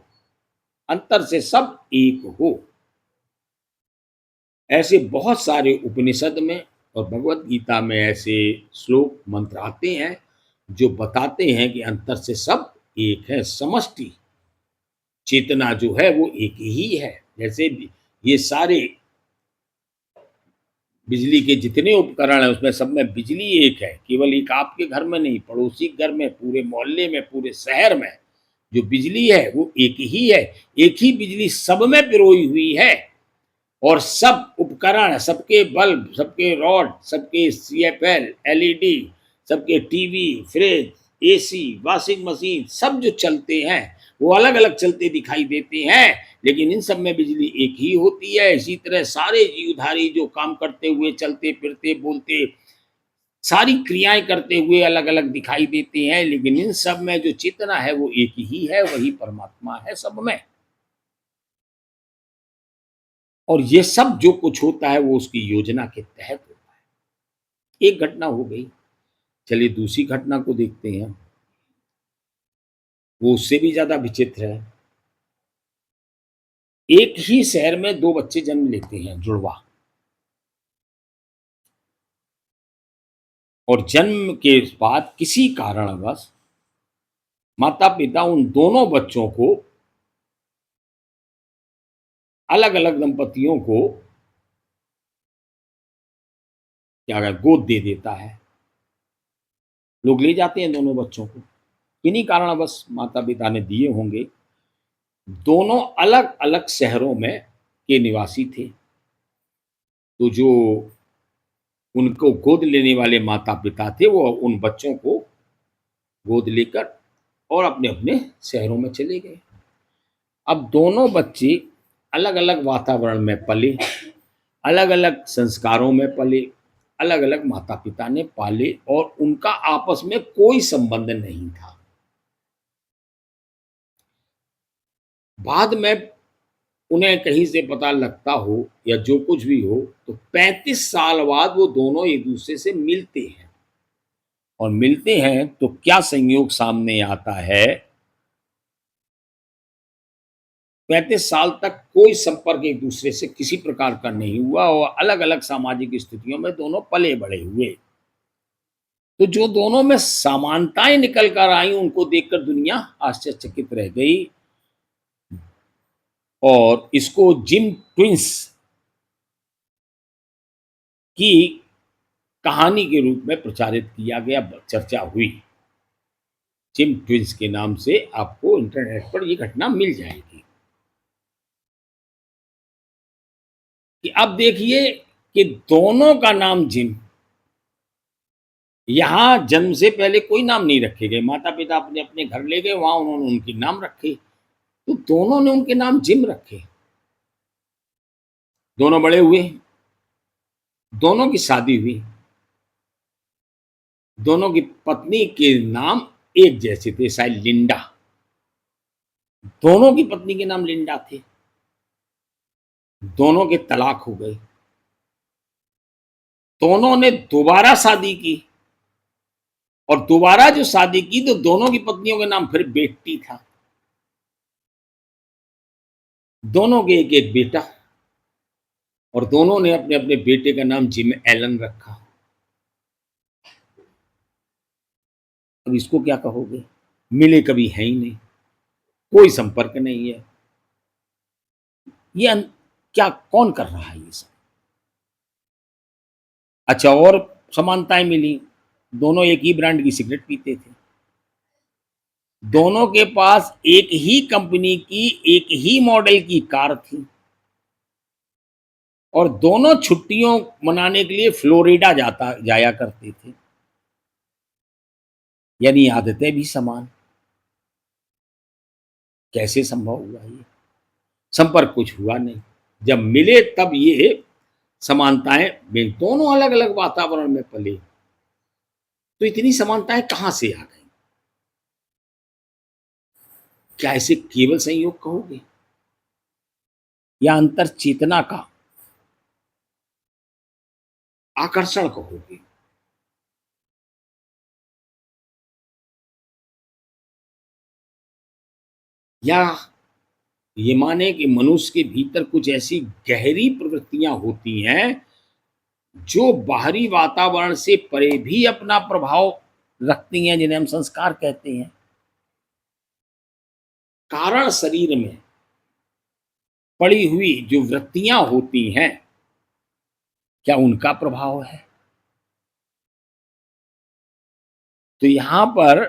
अंतर से सब एक हो। ऐसे बहुत सारे उपनिषद में और भगवत गीता में ऐसे श्लोक मंत्र आते हैं जो बताते हैं कि अंतर से सब एक है, समष्टि चेतना जो है वो एक ही है। जैसे ये सारे बिजली के जितने उपकरण हैं उसमें सब में बिजली एक है, केवल एक आपके घर में नहीं, पड़ोसी के घर में, पूरे मोहल्ले में, पूरे शहर में जो बिजली है वो एक ही है। एक ही बिजली सब में पिरोई हुई है और सब उपकरण, सबके बल्ब, सबके रॉड, सबके सीएफएल, एलईडी, सबके TV, fridge, AC, washing machine सब जो चलते हैं वो अलग-अलग चलते दिखाई देते हैं, लेकिन इन सब में बिजली एक ही होती है। इसी तरह सारे जीवधारी जो काम करते हुए, चलते-फिरते, बोलते, सारी क्रियाएँ करते हुए अलग-अलग दिखाई देते हैं, लेकिन इन सब में जो चेतना है वो एक ही है, वही परमात्मा है सब में। और ये सब जो कुछ होता है वो उसकी योजना के तहत होता है। एक घटना हो गई, चलिए दूसरी घटना को देखते हैं, वो उससे भी ज़्यादा विचित्र है। एक ही शहर में 2 बच्चे जन्म लेते हैं, जुड़वा, और जन्म के बाद किसी कारणवश माता-पिता उन दोनों बच्चों को अलग-अलग दंपतियों को क्या कहते गोद दे देता है। लोग ले जाते हैं दोनों बच्चों को। किन्हीं कारणवश माता-पिता ने दिए होंगे। दोनों अलग-अलग शहरों में के निवासी थे। तो जो उनको गोद लेने वाले माता-पिता थे, वो उन बच्चों को गोद लेकर और अपने-अपने शहरों में चले गए। अब दोनों बच्चे अलग-अलग वातावरण में पले, अलग-अलग संस्कारों में पले, अलग-अलग माता-पिता ने पाले और उनका आपस में कोई संबंध नहीं था। बाद में उन्हें कहीं से पता लगता हो या जो कुछ भी हो, तो 35 साल बाद वो दोनों एक-दूसरे से मिलते हैं और मिलते हैं तो क्या संयोग सामने आता है, 35 साल तक कोई संपर्क एक-दूसरे से किसी प्रकार का नहीं हुआ और अलग-अलग सामाजिक स्थितियों में दोनों पले-बड़े हुए। तो जो दोनों में समानताएँ निकल कर आईं, उनको देखकर दुनिया आश्चर्यचकित रह गई और इसको जिम ट्विन्स की कहानी के रूप में प्रचारित किया गया, चर्चा हुई। जिम ट्विन्स के नाम से आपको इंटरनेट पर ये घटना मिल जाएगी। कि अब देखिए कि दोनों का नाम जिम, यहाँ जन्म से पहले कोई नाम नहीं रखे गए, माता-पिता अपने-अपने घर ले गए, वहाँ उन्होंने उनके नाम रखे, तो दोनों ने उनके नाम जिम रखे। दोनों बड़े हुए, दोनों की शादी हुई, दोनों की पत्नी के नाम एक जैसे थे, शायद लिंडा। दोनों की पत्नी के नाम लिंडा थे। दोनों के तलाक हो गए। दोनों ने दोबारा शादी की और दोबारा जो शादी की तो दोनों की पत्नियों के नाम फिर बेटी था। दोनों के एक-एक बेटा और दोनों ने अपने-अपने बेटे का नाम जिम एलन रखा। अब इसको क्या कहोगे? मिले कभी हैं ही नहीं, कोई संपर्क नहीं है। ये क्या कौन कर रहा है ये सब? अच्छा और समानताएँ मिली, दोनों एक ही ब्रांड की सिगरेट पीते थे। दोनों के पास एक ही कंपनी की, एक ही मॉडल की कार थी और दोनों छुट्टियों मनाने के लिए फ्लोरिडा जाया करते थे। यानी आदतें भी समान। कैसे संभव हुआ ये? संपर्क कुछ हुआ नहीं। जब मिले तब ये समानताएँ मिली। दोनों अलग-अलग वातावरण में पले, तो इतनी समानताएँ कहाँ से आ गईं? क्या इसे केवल संयोग कहोगे या अंतर चेतना का आकर्षण कहोगे? या ये माने कि मनुष्य के भीतर कुछ ऐसी गहरी प्रवृत्तियाँ होती हैं, जो बाहरी वातावरण से परे भी अपना प्रभाव रखती हैं, जिन्हें हम संस्कार कहते हैं। कारण शरीर में पड़ी हुई जो वृत्तियाँ होती हैं, क्या उनका प्रभाव है? तो यहाँ पर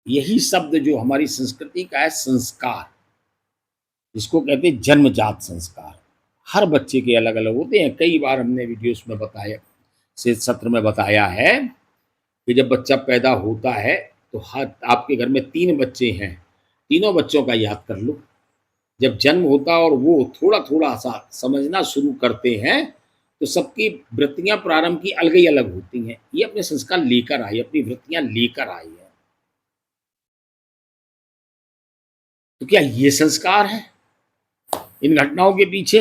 यही शब्द जो हमारी संस्कृति का है, संस्कार, जिसको कहते हैं जन्मजात संस्कार। हर बच्चे के अलग-अलग होते हैं। कई बार हमने वीडियोज़ में बताया, से सत्र में बताया है कि जब बच्चा पैदा होता है तो हर आपके घर में 3 बच्चे हैं, तीनों बच्चों का याद कर लो। जब जन्म होता है और वो थोड़ा-थोड़ा सा समझना शुरू करते हैं, तो सबकी वृत्तियाँ प्रारंभ की अलग ही अलग होती हैं। ये अपने संस्कार लेकर आए, अपनी वृत्तियाँ लेकर आई है। तो क्या ये संस्कार है इन घटनाओं के पीछे?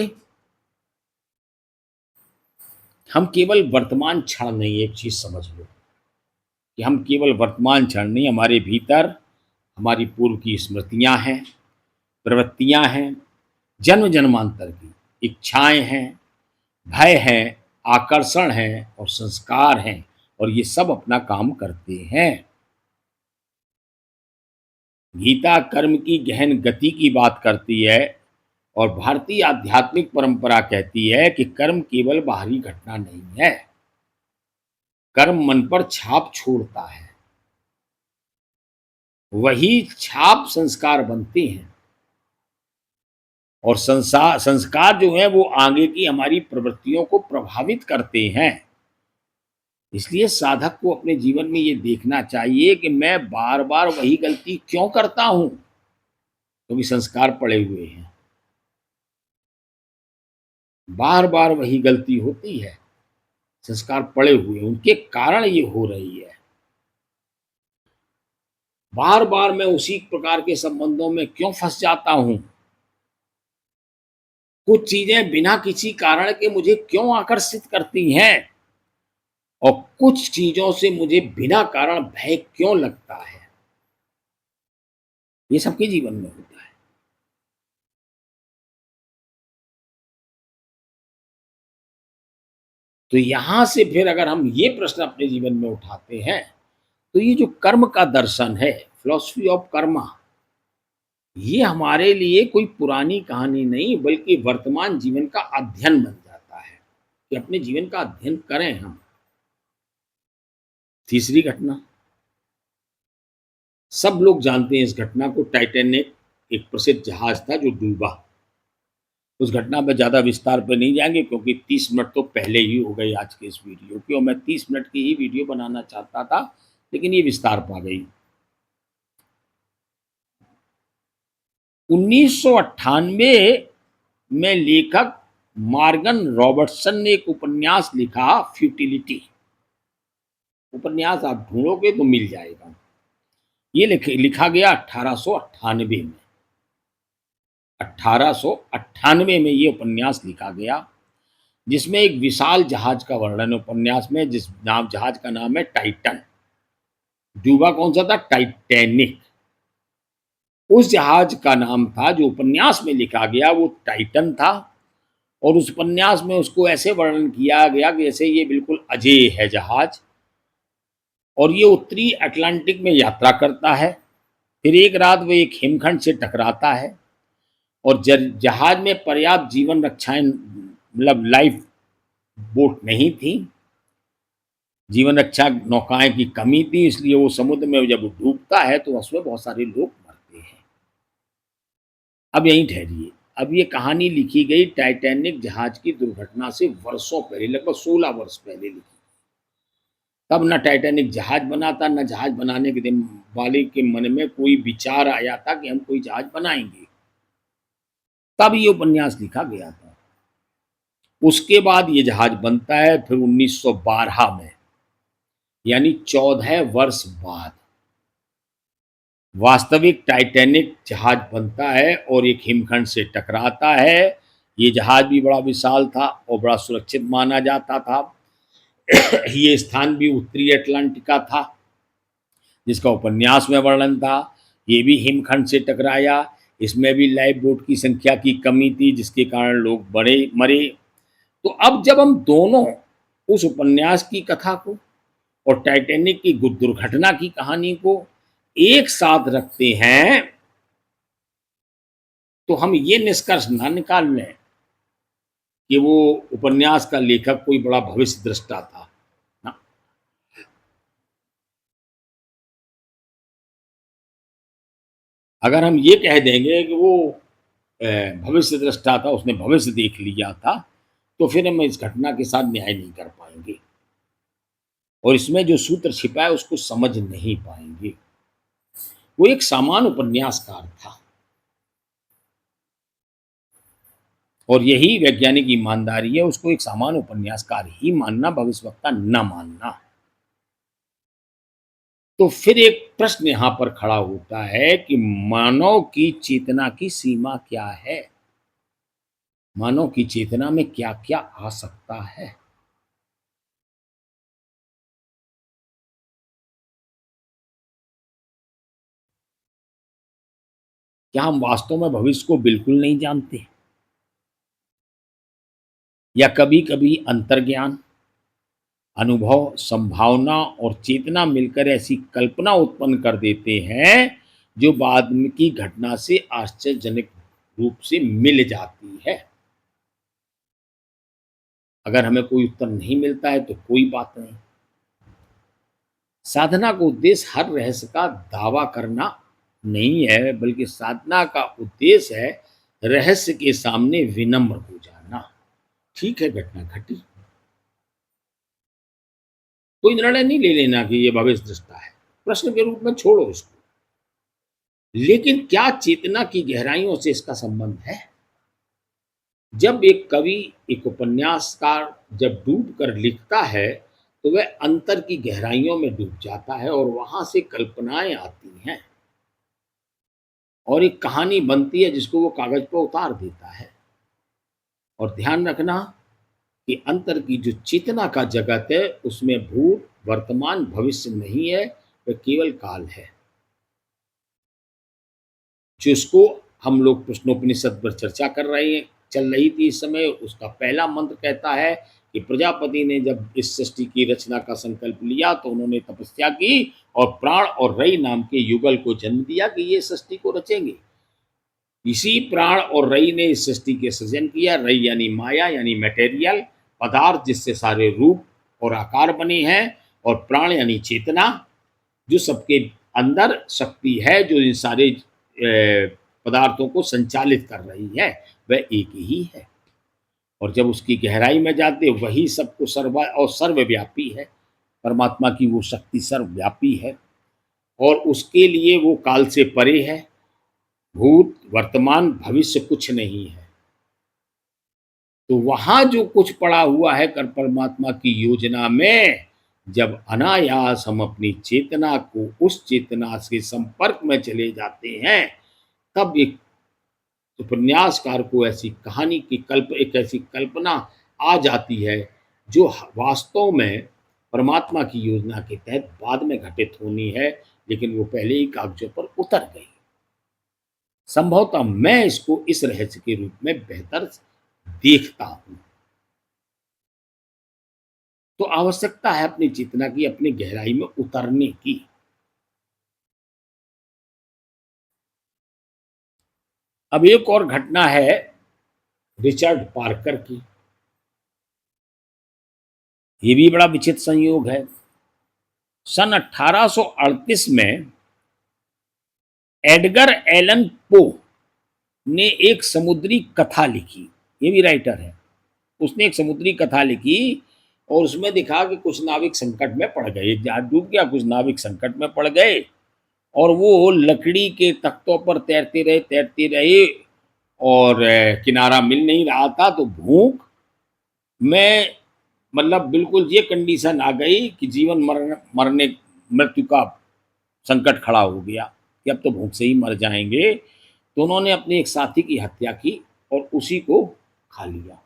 हम केवल वर्तमान क्षण नहीं, एक चीज़ समझ लो कि हम केवल वर्तमान क्षण नहीं, हमारे भीतर हमारी पूर्व की स्मृतियाँ हैं, प्रवृत्तियाँ हैं, जन्म-जन्मांतर की इच्छाएँ हैं, भय है, आकर्षण है और संस्कार हैं, और ये सब अपना काम करते हैं। गीता कर्म की गहन गति की बात करती है और भारतीय आध्यात्मिक परंपरा कहती है कि कर्म केवल बाहरी घटना नहीं है, कर्म मन पर छाप छोड़ता है, वही छाप संस्कार बनते हैं, और संस्कार जो है वो आगे की हमारी प्रवृत्तियों को प्रभावित करते हैं। इसलिए साधक को अपने जीवन में ये देखना चाहिए कि मैं बार बार वही गलती क्यों करता हूँ, क्योंकि संस्कार पड़े हुए हैं। बार बार वही गलती होती है, संस्कार पड़े हुए, उनके कारण ये हो रही है। बार बार मैं उसी प्रकार के संबंधों में क्यों फंस जाता हूँ, कुछ चीजें बिना किसी कारण के मुझे क्यों आकर्षित करती हैं, और कुछ चीजों से मुझे बिना कारण भय क्यों लगता है। ये सबके जीवन में होता है। तो यहां से फिर अगर हम ये प्रश्न अपने जीवन में उठाते हैं, तो ये जो कर्म का दर्शन है, फिलॉसफी ऑफ कर्मा, ये हमारे लिए कोई पुरानी कहानी नहीं बल्कि वर्तमान जीवन का अध्ययन बन जाता है कि अपने जीवन का अध्ययन करें हम। तीसरी घटना, सब लोग जानते हैं इस घटना को, टाइटैनिक एक प्रसिद्ध जहाज था जो डूबा। उस घटना में ज़्यादा विस्तार पे नहीं जाएंगे क्योंकि 30 मिनट तो पहले ही हो गए आज के इस वीडियो की, और मैं 30 मिनट की ही वीडियो बनाना चाहता था, लेकिन ये विस्तार पा गई। 1998 में लेखक मॉर्गन रॉबर्टसन ने एक उपन्यास लिखा, फ्यूटिलिटी। उपन्यास आप ढूंढोगे तो मिल जाएगा। ये लिखा गया 1898 में। 1898 में ये उपन्यास लिखा गया, जिसमें एक विशाल जहाज का वर्णन उपन्यास में, जिस नाम जहाज का नाम है टाइटन। डूबा कौन सा था? टाइटैनिक। उस जहाज का नाम था जो उपन्यास में लिखा गया वो टाइटन था, और उस उपन्यास में उसको ऐसे वर्णन किया गया कि जैसे ये बिल्कुल अजेय है जहाज, और ये उत्तरी अटलांटिक में यात्रा करता है। फिर एक रात वो एक हिमखंड से टकराता है, और जहाज में पर्याप्त जीवन रक्षाएं, मतलब लाइफ बोट नहीं थी, जीवन रक्षा नौकाएं की कमी थी, इसलिए वो समुद्र में जब डूबता है तो उसमें बहुत सारे लोग मरते हैं। अब यहीं ठहरिए। अब ये कहानी लिखी गई टाइटैनिक जहाज की दुर्घटना से वर्षों पहले, लगभग 16 वर्ष पहले लिखी। तब न टाइटैनिक जहाज बना था, न जहाज बनाने के दिन वाले के मन में कोई विचार आया था कि हम कोई जहाज बनाएंगे। तब ये उपन्यास लिखा गया था। उसके बाद ये जहाज बनता है, फिर 1912 में, यानी 14 वर्ष बाद वास्तविक टाइटैनिक जहाज बनता है और एक हिमखंड से टकराता है। ये जहाज भी बड़ा विशाल था और बड़ा सुरक्षित माना जाता था। ये स्थान भी उत्तरी अटलांटिका था जिसका उपन्यास में वर्णन था। ये भी हिमखंड से टकराया, इसमें भी लाइफ बोट की संख्या की कमी थी जिसके कारण लोग बड़े मरे। तो अब जब हम दोनों, उस उपन्यास की कथा को और टाइटैनिक की दुर्घटना की कहानी को एक साथ रखते हैं, तो हम ये निष्कर्ष ना निकाल लें कि वो उपन्यास का लेखक कोई बड़ा भविष्य दृष्टा था। ना? अगर हम ये कह देंगे कि वो अ, भविष्य दृष्टा था, उसने भविष्य देख लिया था, तो फिर हम इस घटना के साथ न्याय नहीं कर पाएँगे और इसमें जो सूत्र छिपा है उसको समझ नहीं पाएँगे। वो एक सामान्य उपन्यासकार था और यही वैज्ञानिक ईमानदारी है, उसको एक सामान्य उपन्यासकार ही मानना, भविष्यवक्ता ना मानना। तो फिर एक प्रश्न यहाँ पर खड़ा होता है कि मानव की चेतना की सीमा क्या है? मानव की चेतना में क्या-क्या आ सकता है? क्या हम वास्तव में भविष्य को बिल्कुल नहीं जानते? या कभी-कभी अंतर्ज्ञान, अनुभव, संभावना और चेतना मिलकर ऐसी कल्पना उत्पन्न कर देते हैं, जो बाद में की घटना से आश्चर्यजनक रूप से मिल जाती है? अगर हमें कोई उत्तर नहीं मिलता है तो कोई बात नहीं। साधना का उद्देश्य हर रहस्य का दावा करना नहीं है, बल्कि साधना का उद्देश्य है रहस्य के सामने विनम्र हो जाना। ठीक है, घटना घटी, कोई निर्णय नहीं ले लेना कि ये भविष्य दृष्टा है, प्रश्न के रूप में छोड़ो इसको। लेकिन क्या चेतना की गहराइयों से इसका संबंध है? जब एक कवि, एक उपन्यासकार जब डूब कर लिखता है, तो वह अंतर की गहराइयों में डूब जाता है और वहां से कल्पनाएं आती हैं और एक कहानी बनती है जिसको वो कागज पर उतार देता है। और ध्यान रखना कि अंतर की जो चेतना का जगत है, उसमें भूत, वर्तमान, भविष्य नहीं है, वह केवल काल है। जिसको हम लोग प्रश्नोपनिषद पर चर्चा कर रहे हैं, चल रही थी इस समय, उसका पहला मंत्र कहता है कि प्रजापति ने जब इस सृष्टि की रचना का संकल्प लिया तो उन्होंने तपस्या की और प्राण और रई नाम के युगल को जन्म दिया कि ये सृष्टि को रचेंगे। इसी प्राण और रई ने इस सृष्टि के सृजन किया। रई यानी माया, यानी मटेरियल पदार्थ, जिससे सारे रूप और आकार बने हैं, और प्राण यानी चेतना, जो सबके अंदर शक्ति है, जो इन सारे पदार्थों को संचालित कर रही है, वह एक ही है। और जब उसकी गहराई में जाते, वही सबको सर्वा और सर्वव्यापी है। परमात्मा की वो शक्ति सर्वव्यापी है और उसके लिए वो काल से परे है। भूत, वर्तमान, भविष्य कुछ नहीं है। तो वहाँ जो कुछ पड़ा हुआ है कर परमात्मा की योजना में, जब अनायास हम अपनी चेतना को उस चेतना से संपर्क में चले जाते हैं, तब एक उपन्यासकार को ऐसी कहानी की एक ऐसी कल्पना आ जाती है, जो वास्तव में परमात्मा की योजना के तहत बाद में घटित होनी है, लेकिन वो पहले ही कागजों पर उतर गई। संभवतः मैं इसको इस रहस्य के रूप में बेहतर देखता हूँ। तो आवश्यकता है अपनी चेतना की अपनी गहराई में उतरने की। अब एक और घटना है रिचर्ड पार्कर की। ये भी बड़ा विचित्र संयोग है। सन 1838 में एडगर एलन पो ने एक समुद्री कथा लिखी। ये भी राइटर है। उसने एक समुद्री कथा लिखी और उसमें दिखा कि कुछ नाविक संकट में पड़ गए, एक जहाज डूब गया, कुछ नाविक संकट में पड़ गए और वो लकड़ी के तख्तों पर तैरते रहे और किनारा मिल नहीं रहा था, तो भूख में मतलब बिल्कुल ये कंडीशन आ गई कि जीवन मरने मृत्यु का संकट खड़ा हो गया कि अब तो भूख से ही मर जाएंगे। तो उन्होंने अपने एक साथी की हत्या की और उसी को खा लिया।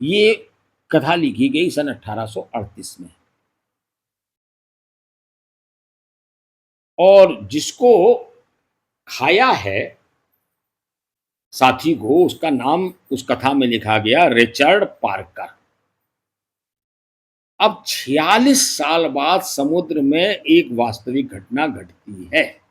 ये कथा लिखी गई सन 1838 में और जिसको खाया है साथी को, उसका नाम उस कथा में लिखा गया रिचर्ड पार्कर। अब 46 साल बाद समुद्र में एक वास्तविक घटना घटती है।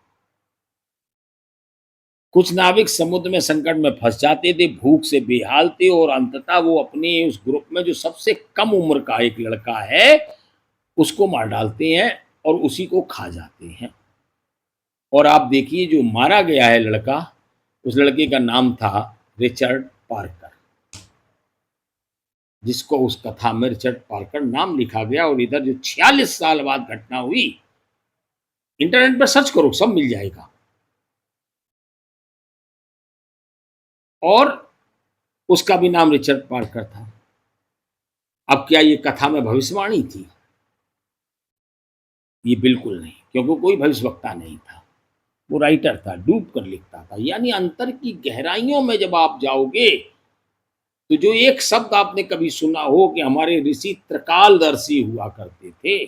कुछ नाविक समुद्र में संकट में फंस जाते थे, भूख से बेहाल थे और अंततः वो अपने उस ग्रुप में जो सबसे कम उम्र का एक लड़का है, उसको मार डालते हैं और उसी को खा जाते हैं। और आप देखिए जो मारा गया है लड़का, उस लड़के का नाम था रिचर्ड पार्कर, जिसको उस कथा में रिचर्ड पार्कर नाम लिखा गया। और इधर जो 46 साल बाद घटना हुई, इंटरनेट पर सर्च करो सब मिल जाएगा। और उसका भी नाम रिचर्ड पार्कर था। अब क्या ये कथा में भविष्यवाणी थी? ये बिल्कुल नहीं, क्योंकि कोई भविष्यवक्ता नहीं था, वो राइटर था, डूब कर लिखता था। यानी अंतर की गहराइयों में जब आप जाओगे, तो जो एक शब्द आपने कभी सुना हो कि हमारे ऋषि त्रिकालदर्शी हुआ करते थे,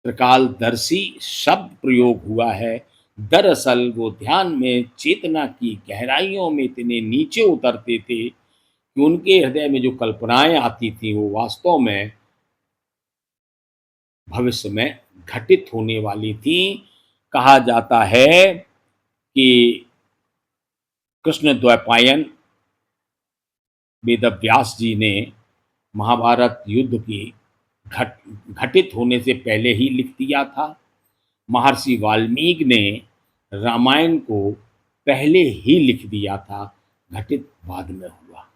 त्रिकालदर्शी शब्द प्रयोग हुआ है। दरअसल वो ध्यान में चेतना की गहराइयों में इतने नीचे उतरते थे कि उनके हृदय में जो कल्पनाएं आती थी वो वास्तव में भविष्य में घटित होने वाली थी। कहा जाता है कि कृष्ण द्वैपायन वेद व्यास जी ने महाभारत युद्ध की घट घटित होने से पहले ही लिख दिया था। महर्षि वाल्मीकि ने रामायण को पहले ही लिख दिया था, घटित बाद में हुआ।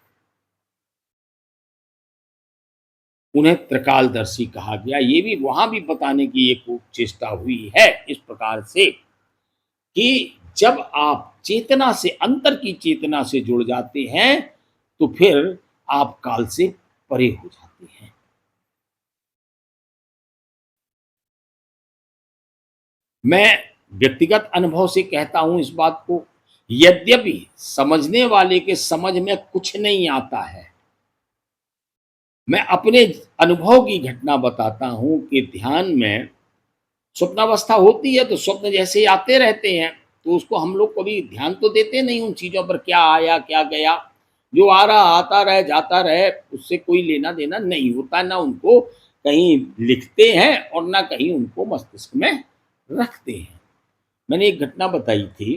उन्हें त्रिकालदर्शी कहा गया। ये भी वहां भी बताने की एक चेष्टा हुई है इस प्रकार से कि जब आप चेतना से, अंतर की चेतना से जुड़ जाते हैं, तो फिर आप काल से परे हो जाते हैं। मैं व्यक्तिगत अनुभव से कहता हूं इस बात को। यद्यपि समझने वाले के समझ में कुछ नहीं आता है, मैं अपने अनुभव की घटना बताता हूं कि ध्यान में स्वप्नावस्था होती है तो स्वप्न जैसे ही आते रहते हैं, तो उसको हम लोग कभी ध्यान तो देते नहीं उन चीज़ों पर, क्या आया क्या गया। जो आ रहा आता रहे जाता रहे, उससे कोई लेना देना नहीं होता, ना उनको कहीं लिखते हैं और ना कहीं उनको मस्तिष्क में रखते हैं। मैंने एक घटना बताई थी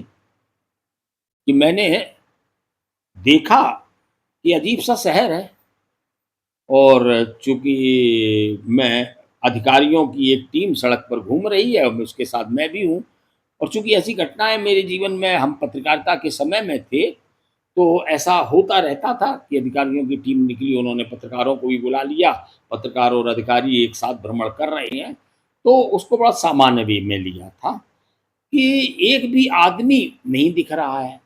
कि मैंने देखा कि अजीब सा शहर है, और चूंकि मैं, अधिकारियों की एक टीम सड़क पर घूम रही है और उसके साथ मैं भी हूँ, और चूंकि ऐसी घटनाएं मेरे जीवन में, हम पत्रकारिता के समय में थे, तो ऐसा होता रहता था कि अधिकारियों की टीम निकली, उन्होंने पत्रकारों को भी बुला लिया, पत्रकार और अधिकारी एक साथ भ्रमण कर रहे हैं, तो उसको बड़ा सामान्य वे में लिया था कि एक भी आदमी नहीं दिख रहा है,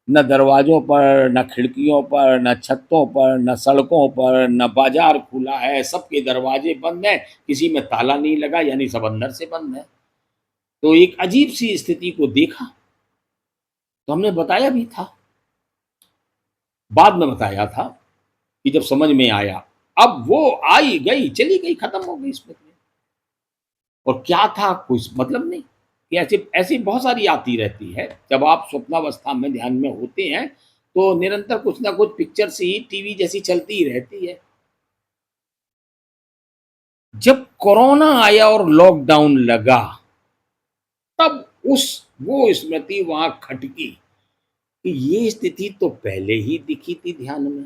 न दरवाज़ों पर, न खिड़कियों पर, न छतों पर, न सड़कों पर, न बाज़ार खुला है, सबके दरवाजे बंद हैं, किसी में ताला नहीं लगा, यानी सब अंदर से बंद है। तो एक अजीब-सी स्थिति को देखा, तो हमने बताया भी था, बाद में बताया था कि जब समझ में आया। अब वो आई, गई, चली गई, खत्म हो गई इसमें। और क्या था, कुछ मतलब नहीं। कि ऐसी ऐसी बहुत सारी आती रहती है। जब आप स्वप्नावस्था में ध्यान में होते हैं, तो निरंतर कुछ ना कुछ पिक्चर्स ही टीवी जैसी चलती ही रहती है। जब कोरोना आया और लॉकडाउन लगा, तब उस वो स्मृति वहाँ खटकी कि ये स्थिति तो पहले ही दिखी थी ध्यान में।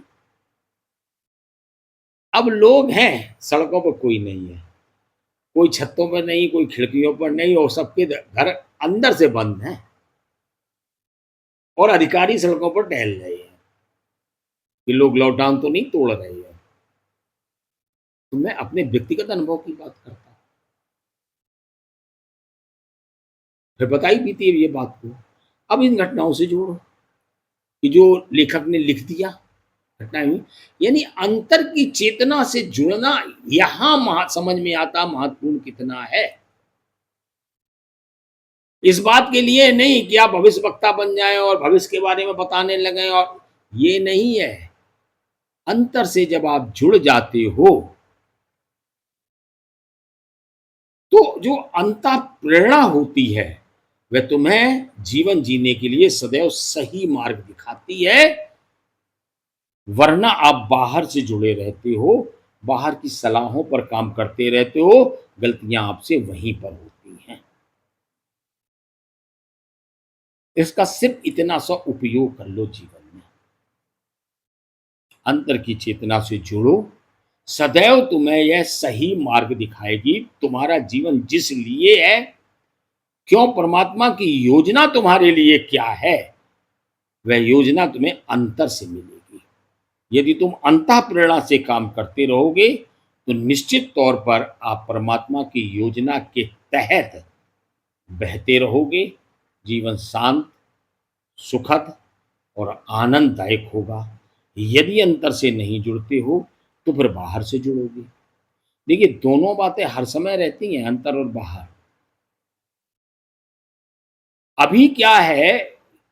अब लोग हैं, सड़कों पर कोई नहीं है, कोई छतों पर नहीं, कोई खिड़कियों पर नहीं, और सबके घर अंदर से बंद हैं, और अधिकारी सड़कों पर टहल रहे हैं कि लोग लॉकडाउन तो नहीं तोड़ रहे हैं। तो मैं अपने व्यक्तिगत अनुभव की बात करता हूँ। फिर बताई भी थी ये बात को। अब इन घटनाओं से जोड़ो कि जो लेखक ने लिख दिया, घटनाएँ हुई, यानी अंतर की चेतना से जुड़ना यहाँ समझ में आता महत्वपूर्ण कितना है। इस बात के लिए नहीं कि आप भविष्यवक्ता बन जाएँ और भविष्य के बारे में बताने लगें, और ये नहीं है। अंतर से जब आप जुड़ जाते हो, तो जो अंतःप्रेरणा होती है, वह तुम्हें जीवन जीने के लिए सदैव सही मार्ग दिखाती है। वरना आप बाहर से जुड़े रहते हो, बाहर की सलाहों पर काम करते रहते हो, गलतियां आपसे वहीं पर होती हैं। इसका सिर्फ इतना सा उपयोग कर लो जीवन में। अंतर की चेतना से जुड़ो, सदैव तुम्हें यह सही मार्ग दिखाएगी। तुम्हारा जीवन जिस लिए है, क्यों, परमात्मा की योजना तुम्हारे लिए क्या है, वह योजना तुम्हें अंतर से मिलेगी। यदि तुम अंतः प्रेरणा से काम करते रहोगे तो निश्चित तौर पर आप परमात्मा की योजना के तहत बहते रहोगे। जीवन शांत, सुखद और आनंददायक होगा। यदि अंतर से नहीं जुड़ते हो तो फिर बाहर से जुड़ोगे। देखिए, दोनों बातें हर समय रहती हैं, अंतर और बाहर। अभी क्या है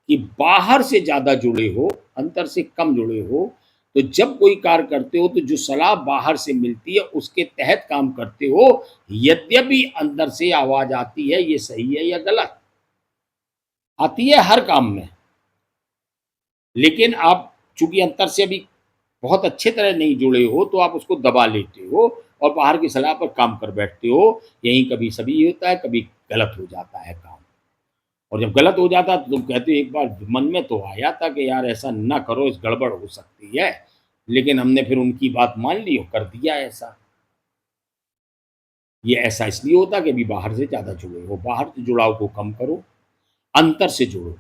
कि बाहर से ज़्यादा जुड़े हो, अंतर से कम जुड़े हो, तो जब कोई कार्य करते हो तो जो सलाह बाहर से मिलती है उसके तहत काम करते हो। यद्यपि अंदर से आवाज़ आती है ये सही है या गलत, आती है हर काम में, लेकिन आप चूंकि अंतर से अभी बहुत अच्छे तरह नहीं जुड़े हो तो आप उसको दबा लेते हो और बाहर की सलाह पर काम कर बैठते हो। यहीं कभी सभी होता है, कभी गलत हो जाता है काम। और जब गलत हो जाता है तो तुम कहते हो एक बार मन में तो आया था कि यार ऐसा ना करो, इस गड़बड़ हो सकती है, लेकिन हमने फिर उनकी बात मान ली और कर दिया ऐसा। ये ऐसा इसलिए होता कि अभी बाहर से ज़्यादा जुड़े हो। बाहर से जुड़ाव को कम करो, अंतर से जुड़ो।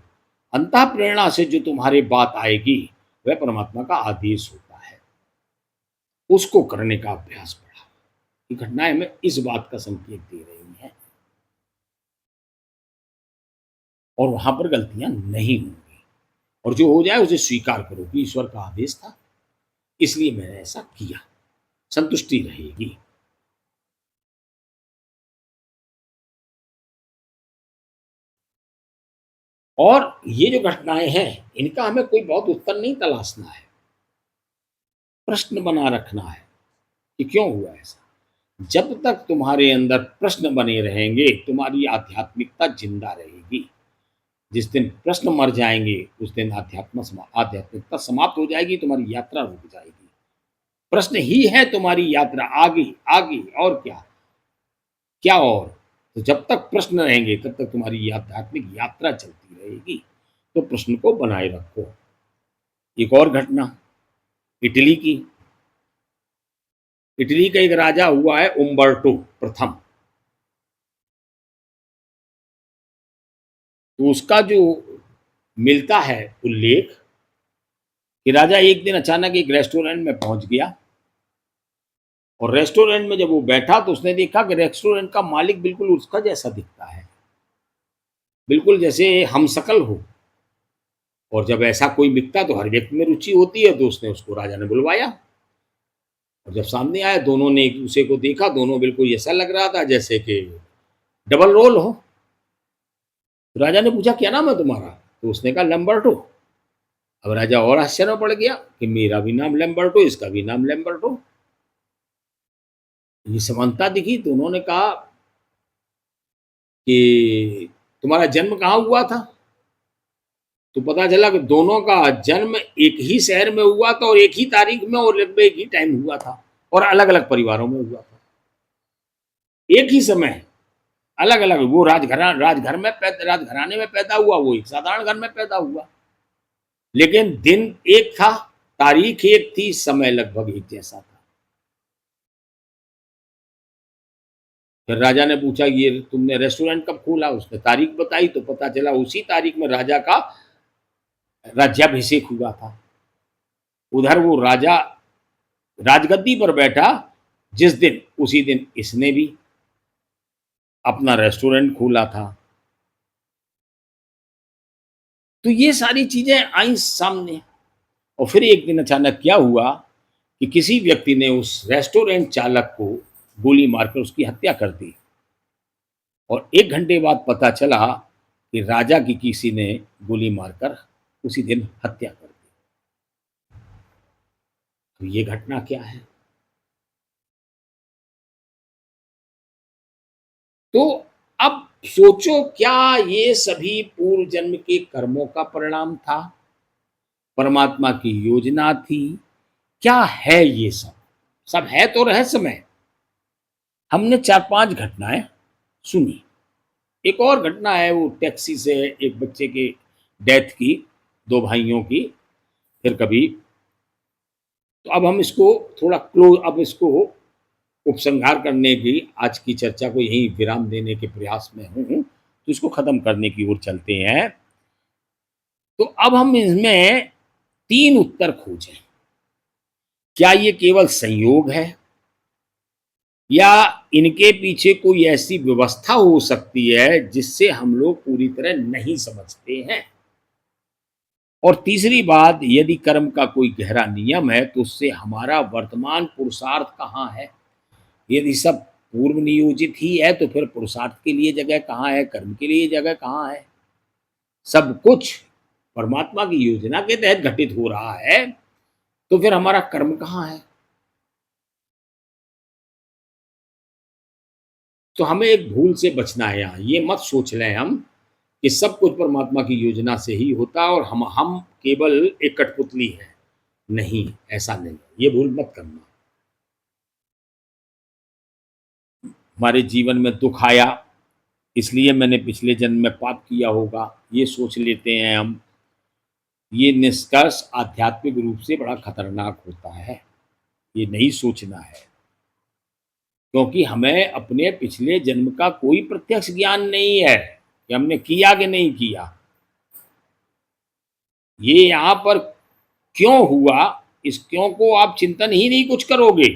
अंतः प्रेरणा से जो तुम्हारी बात आएगी वह परमात्मा का आदेश होता है, उसको करने का अभ्यास बढ़ाओ। ये घटनाएं हमें इस बात का संकेत दे रही हैं, और वहां पर गलतियां नहीं होंगी। और जो हो जाए उसे स्वीकार करो कि ईश्वर का आदेश था, इसलिए मैंने ऐसा किया, संतुष्टि रहेगी। और ये जो घटनाएं हैं इनका हमें कोई बहुत उत्तर नहीं तलाशना है, प्रश्न बना रखना है कि क्यों हुआ ऐसा। जब तक तुम्हारे अंदर प्रश्न बने रहेंगे तुम्हारी आध्यात्मिकता जिंदा रहेगी। जिस दिन प्रश्न मर जाएंगे उस दिन आध्यात्मिकता समाप्त हो जाएगी, तुम्हारी यात्रा रुक जाएगी। प्रश्न ही है तुम्हारी यात्रा, आगे आगे और क्या, क्या और। तो जब तक प्रश्न रहेंगे तब तक तुम्हारी आध्यात्मिक यात्रा चलती रहेगी। तो प्रश्न को बनाए रखो। एक और घटना इटली की। इटली का एक राजा हुआ है उम्बर्टो प्रथम। तो उसका जो मिलता है उल्लेख कि राजा एक दिन अचानक एक रेस्टोरेंट में पहुंच गया, और रेस्टोरेंट में जब वो बैठा तो उसने देखा कि रेस्टोरेंट का मालिक बिल्कुल उसका जैसा दिखता है, बिल्कुल जैसे हमशक्ल हो। और जब ऐसा कोई दिखता तो हर व्यक्ति में रुचि होती है, तो उसने उसको राजा ने बुलवाया। और जब सामने आया दोनों ने एक दूसरे को देखा, दोनों बिल्कुल ऐसा लग रहा था जैसे कि डबल रोल हो। तो राजा ने पूछा क्या नाम है तुम्हारा, तो उसने कहा लैम्बर्टो। अब राजा और आश्चर्य में पड़ गया कि मेरा भी नाम लैम्बर्टो, इसका भी नाम लैम्बर्टो। ये समानता दिखी तो उन्होंने कहा कि तुम्हारा जन्म कहाँ हुआ था। तो पता चला कि दोनों का जन्म एक ही शहर में हुआ था और एक ही तारीख में और लगभग एक ही टाइम हुआ था, और अलग अलग परिवारों में हुआ था, एक ही समय, अलग अलग। वो राजघराने में पैदा हुआ, वो एक साधारण घर में पैदा हुआ, लेकिन दिन एक था, तारीख एक थी, समय लगभग एक जैसा था। फिर राजा ने पूछा ये तुमने रेस्टोरेंट कब खोला, उसने तारीख बताई तो पता चला उसी तारीख में राजा का राज्याभिषेक हुआ था। उधर वो राजा राजगद्दी पर बैठा जिस दिन, उसी दिन इसने भी अपना रेस्टोरेंट खोला था। तो ये सारी चीजें आई सामने। और फिर एक दिन अचानक क्या हुआ कि किसी व्यक्ति ने उस रेस्टोरेंट चालक को गोली मारकर उसकी हत्या कर दी, और एक घंटे बाद पता चला कि राजा की किसी ने गोली मारकर उसी दिन हत्या कर दी। तो ये घटना क्या है। तो अब सोचो, क्या ये सभी पूर्व जन्म के कर्मों का परिणाम था, परमात्मा की योजना थी, क्या है ये सब। सब है तो रहस्यमय। हमने 4-5 घटनाएं सुनी। एक और घटना है, वो टैक्सी से एक बच्चे के डेथ की, दो भाइयों की, फिर कभी। तो अब हम इसको थोड़ा क्लोज, अब इसको उपसंहार करने की, आज की चर्चा को यहीं विराम देने के प्रयास में हूँ, तो इसको खत्म करने की ओर चलते हैं। तो अब हम इसमें तीन उत्तर खोजें। क्या ये केवल संयोग है, या इनके पीछे कोई ऐसी व्यवस्था हो सकती है जिससे हम लोग पूरी तरह नहीं समझते हैं। और तीसरी बात, यदि कर्म का कोई गहरा नियम है तो उससे हमारा वर्तमान पुरुषार्थ कहाँ है। यदि सब पूर्व नियोजित ही है तो फिर पुरुषार्थ के लिए जगह कहाँ है, कर्म के लिए जगह कहाँ है। सब कुछ परमात्मा की योजना के तहत घटित हो रहा है, तो फिर हमारा कर्म कहाँ है। तो हमें एक भूल से बचना है यहाँ, ये मत सोच लें हम कि सब कुछ परमात्मा की योजना से ही होता है और हम केवल एक कठपुतली हैं। नहीं, ऐसा नहीं, ये भूल मत करना। हमारे जीवन में दुख आया, इसलिए मैंने पिछले जन्म में पाप किया होगा, ये सोच लेते हैं हम। ये निष्कर्ष आध्यात्मिक रूप से बड़ा खतरनाक होता है, ये नहीं सोचना है। क्योंकि हमें अपने पिछले जन्म का कोई प्रत्यक्ष ज्ञान नहीं है कि हमने किया कि नहीं किया। ये यहाँ पर क्यों हुआ, इस क्यों को आप चिंतन ही नहीं कुछ करोगे,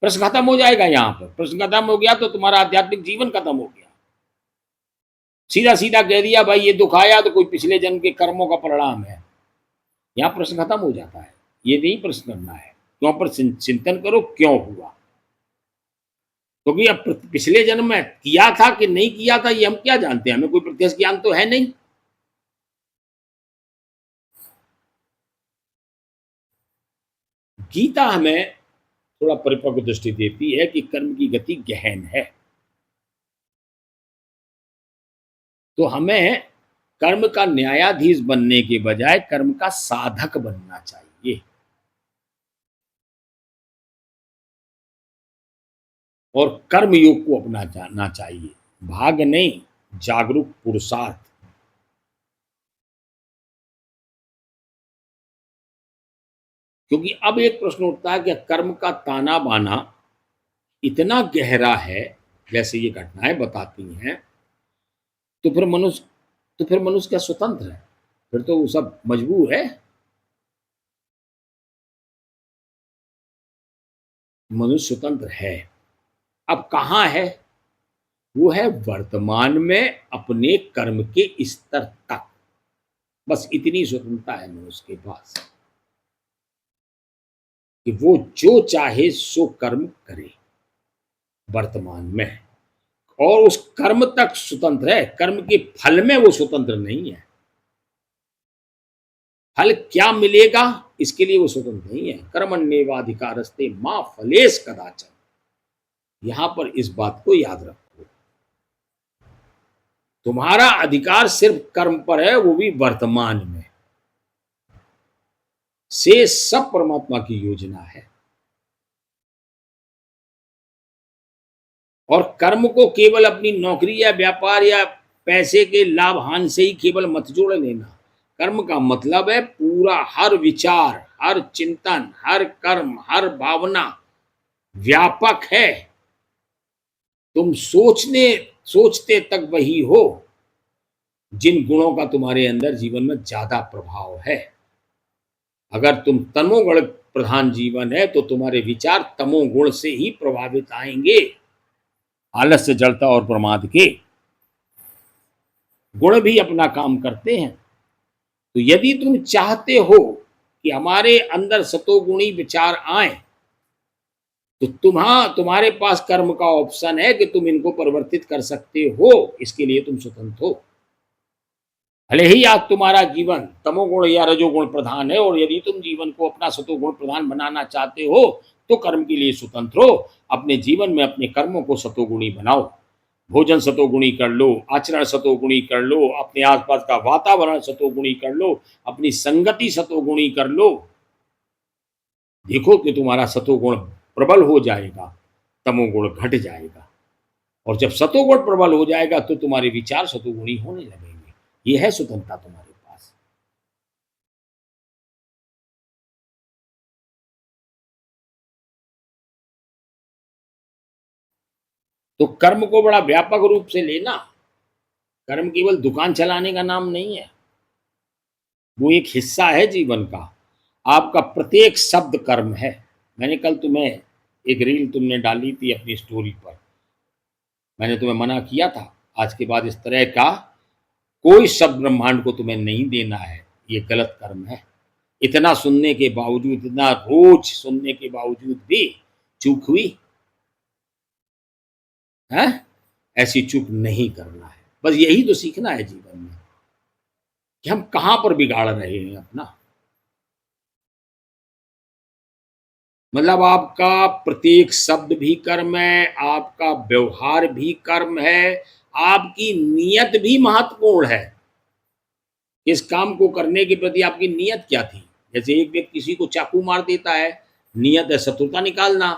प्रश्न खत्म हो जाएगा। यहाँ पर प्रश्न खत्म हो गया तो तुम्हारा आध्यात्मिक जीवन खत्म हो गया। सीधा सीधा कह दिया भाई ये दुख आया तो कोई पिछले जन्म के कर्मों का परिणाम है, यहाँ प्रश्न खत्म हो जाता है। ये नहीं प्रश्न करना है, क्यों पर चिंतन करो क्यों हुआ। क्योंकि अब पिछले जन्म में किया था कि नहीं किया था ये हम क्या जानते हैं, हमें कोई प्रत्यक्ष ज्ञान तो है नहीं। गीता हमें थोड़ा परिपक्व दृष्टि देती है कि कर्म की गति गहन है। तो हमें कर्म का न्यायाधीश बनने के बजाय कर्म का साधक बनना चाहिए। और कर्म योग को अपना जाना चाहिए, भाग नहीं, जागरूक पुरुषार्थ। क्योंकि अब एक प्रश्न उठता है कि कर्म का ताना बाना इतना गहरा है, जैसे ये घटनाएं बताती हैं, तो फिर मनुष्य क्या स्वतंत्र है? फिर तो वो सब मजबूर है। मनुष्य स्वतंत्र है। अब कहाँ है? वो है वर्तमान में अपने कर्म के स्तर तक। बस इतनी स्वतंत्रता है मनुष्य के पास कि वो जो चाहे सो कर्म करे वर्तमान में, और उस कर्म तक स्वतंत्र है। कर्म के फल में वो स्वतंत्र नहीं है। फल क्या मिलेगा इसके लिए वो स्वतंत्र नहीं है। कर्मण्येवाधिकारस्ते मां फलेश कदाचन। यहां पर इस बात को याद रखो, तुम्हारा अधिकार सिर्फ कर्म पर है, वो भी वर्तमान में। से सब परमात्मा की योजना है। और कर्म को केवल अपनी नौकरी या व्यापार या पैसे के लाभ हानि से ही केवल मत जोड़ लेना। कर्म का मतलब है पूरा, हर विचार, हर चिंतन, हर कर्म, हर भावना व्यापक है। तुम सोचते तक वही हो जिन गुणों का तुम्हारे अंदर जीवन में ज्यादा प्रभाव है। अगर तुम तमोगुण प्रधान जीवन है तो तुम्हारे विचार तमोगुण से ही प्रभावित आएंगे। आलस्य, जड़ता और प्रमाद के गुण भी अपना काम करते हैं। तो यदि तुम चाहते हो कि हमारे अंदर सतोगुणी विचार आए, तो तुम्हारे पास कर्म का ऑप्शन है कि तुम इनको परिवर्तित कर सकते हो। इसके लिए तुम स्वतंत्र हो। भले ही आज तुम्हारा जीवन तमोगुण या रजोगुण प्रधान है, और यदि तुम जीवन को अपना सतोगुण प्रधान बनाना चाहते हो तो कर्म के लिए स्वतंत्र हो। अपने जीवन में अपने कर्मों को सतोगुणी बनाओ। भोजन सतोगुणी कर लो, आचरण सतोगुणी कर लो, अपने आसपास का वातावरण सतोगुणी कर लो, अपनी संगति सतोगुणी कर लो। देखो कि तुम्हारा सतोगुण प्रबल हो जाएगा, तमोगुण घट जाएगा। और जब सतोगुण प्रबल हो जाएगा तो तुम्हारे विचार सतोगुणी होने लगेंगे। ये है स्वतंत्रता तुम्हारे तो कर्म को बड़ा व्यापक रूप से लेना। कर्म केवल दुकान चलाने का नाम नहीं है, वो एक हिस्सा है जीवन का। आपका प्रत्येक शब्द कर्म है। मैंने कल तुम्हें एक रील तुमने डाली थी अपनी स्टोरी पर, मैंने तुम्हें मना किया था, आज के बाद इस तरह का कोई शब्द ब्रह्मांड को तुम्हें नहीं देना है, ये गलत कर्म है। इतना सुनने के बावजूद, इतना रोज सुनने के बावजूद भी चूक हुई है। ऐसी चूक नहीं करना है, बस यही तो सीखना है जीवन में कि हम कहाँ पर बिगाड़ रहे हैं अपना। मतलब आपका प्रत्येक शब्द भी कर्म है, आपका व्यवहार भी कर्म है, आपकी नीयत भी महत्वपूर्ण है। इस काम को करने के प्रति आपकी नीयत क्या थी? जैसे एक व्यक्ति किसी को चाकू मार देता है, नियत है शत्रुता निकालना,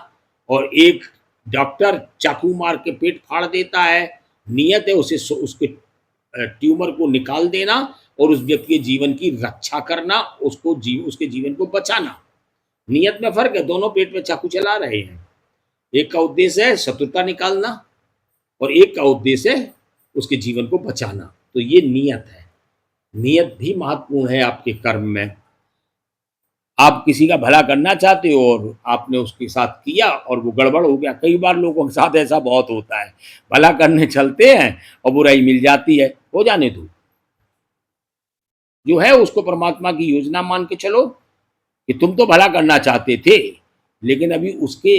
और एक डॉक्टर चाकू मार के पेट फाड़ देता है, नियत है उसे उसके ट्यूमर को निकाल देना और उस व्यक्ति के जीवन की रक्षा करना, उसके जीवन को बचाना। नियत में फ़र्क है, दोनों पेट में चाकू चला रहे हैं। एक का उद्देश्य है शत्रुता निकालना और एक का उद्देश्य है उसके जीवन को बचाना। तो ये नियत है। नियत भी महत्वपूर्ण है आपके कर्म में। आप किसी का भला करना चाहते हो और आपने उसके साथ किया और वो गड़बड़ हो गया। कई बार लोगों के साथ ऐसा बहुत होता है, भला करने चलते हैं और बुराई मिल जाती है, हो जाने दो। जो है उसको परमात्मा की योजना मान के चलो कि तुम तो भला करना चाहते थे, लेकिन अभी उसके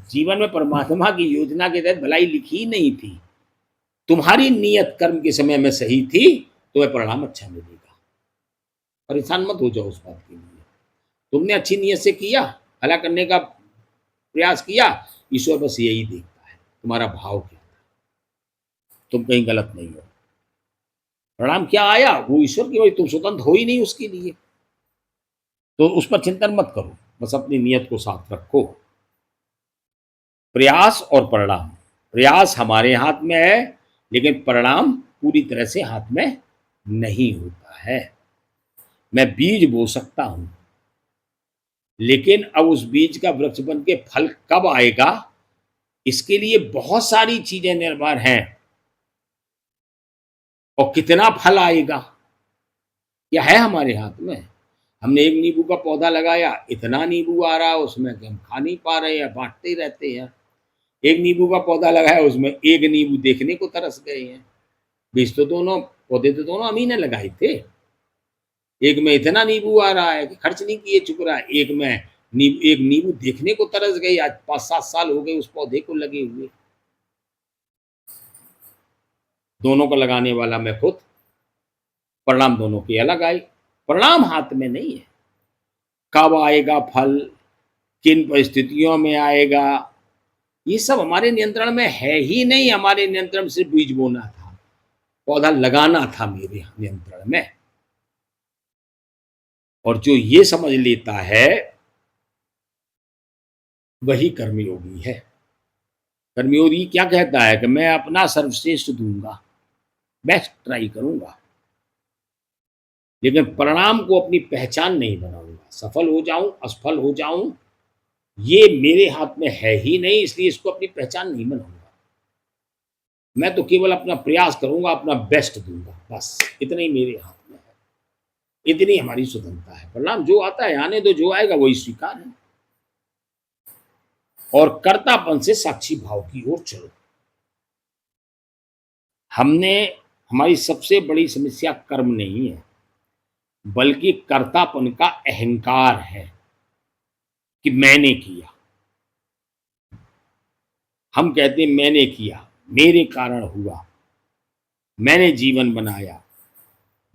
जीवन में परमात्मा की योजना के तहत भलाई लिखी ही नहीं थी। तुम्हारी नीयत कर्म के समय में सही थी, तुम्हें परिणाम अच्छा मिलेगा। परेशान मत हो जाओ उस बात के लिए। तुमने अच्छी नीयत से किया, भला करने का प्रयास किया, ईश्वर बस यही देखता है तुम्हारा भाव क्या था, तुम कहीं गलत नहीं हो। परिणाम क्या आया वो ईश्वर की वजह, तुम स्वतंत्र हो ही नहीं उसके लिए। तो उस पर चिंतन मत करो, बस अपनी नीयत को साफ रखो। प्रयास और परिणाम, प्रयास हमारे हाथ में है, लेकिन परिणाम पूरी तरह से हाथ में नहीं होता है। मैं बीज बो सकता हूं, लेकिन अब उस बीज का वृक्ष बन के फल कब आएगा, इसके लिए बहुत सारी चीजें निर्भर हैं। और कितना फल आएगा क्या है हमारे हाथ में? हमने एक नींबू का पौधा लगाया, इतना नींबू आ रहा है उसमें कि हम खा नहीं पा रहे हैं, बांटते ही रहते हैं। एक नींबू का पौधा लगाया, उसमें एक नींबू देखने को तरस गए हैं। बीज तो दोनों, पौधे तो दोनों हम ही ने लगाए थे। एक में इतना नींबू आ रहा है कि खर्च नहीं किए चुक रहा है, एक में एक नींबू देखने को तरस गई। आज 5-7 साल हो गए उस पौधे को लगे हुए। दोनों को लगाने वाला मैं खुद, परिणाम दोनों के अलग आए। परिणाम हाथ में नहीं है। कब आएगा फल, किन परिस्थितियों में आएगा, ये सब हमारे नियंत्रण में है ही नहीं। हमारे नियंत्रण में सिर्फ बीज बोना था, पौधा लगाना था मेरे नियंत्रण में। और जो ये समझ लेता है वही कर्मयोगी है। कर्मयोगी क्या कहता है कि मैं अपना सर्वश्रेष्ठ दूंगा, बेस्ट ट्राई करूंगा, लेकिन परिणाम को अपनी पहचान नहीं बनाऊंगा। सफल हो जाऊं, असफल हो जाऊं, ये मेरे हाथ में है ही नहीं, इसलिए इसको अपनी पहचान नहीं बनाऊंगा। मैं तो केवल अपना प्रयास करूंगा, अपना बेस्ट दूंगा, बस इतना ही मेरे हाथ में है। इतनी हमारी स्वतंत्रता है। परिणाम जो आता है आने दो, जो आएगा वही स्वीकार है। और कर्तापन से साक्षी भाव की ओर चलो। हमने, हमारी सबसे बड़ी समस्या कर्म नहीं है, बल्कि कर्तापन का अहंकार है कि मैंने किया। हम कहते हैं मैंने किया, मेरे कारण हुआ, मैंने जीवन बनाया।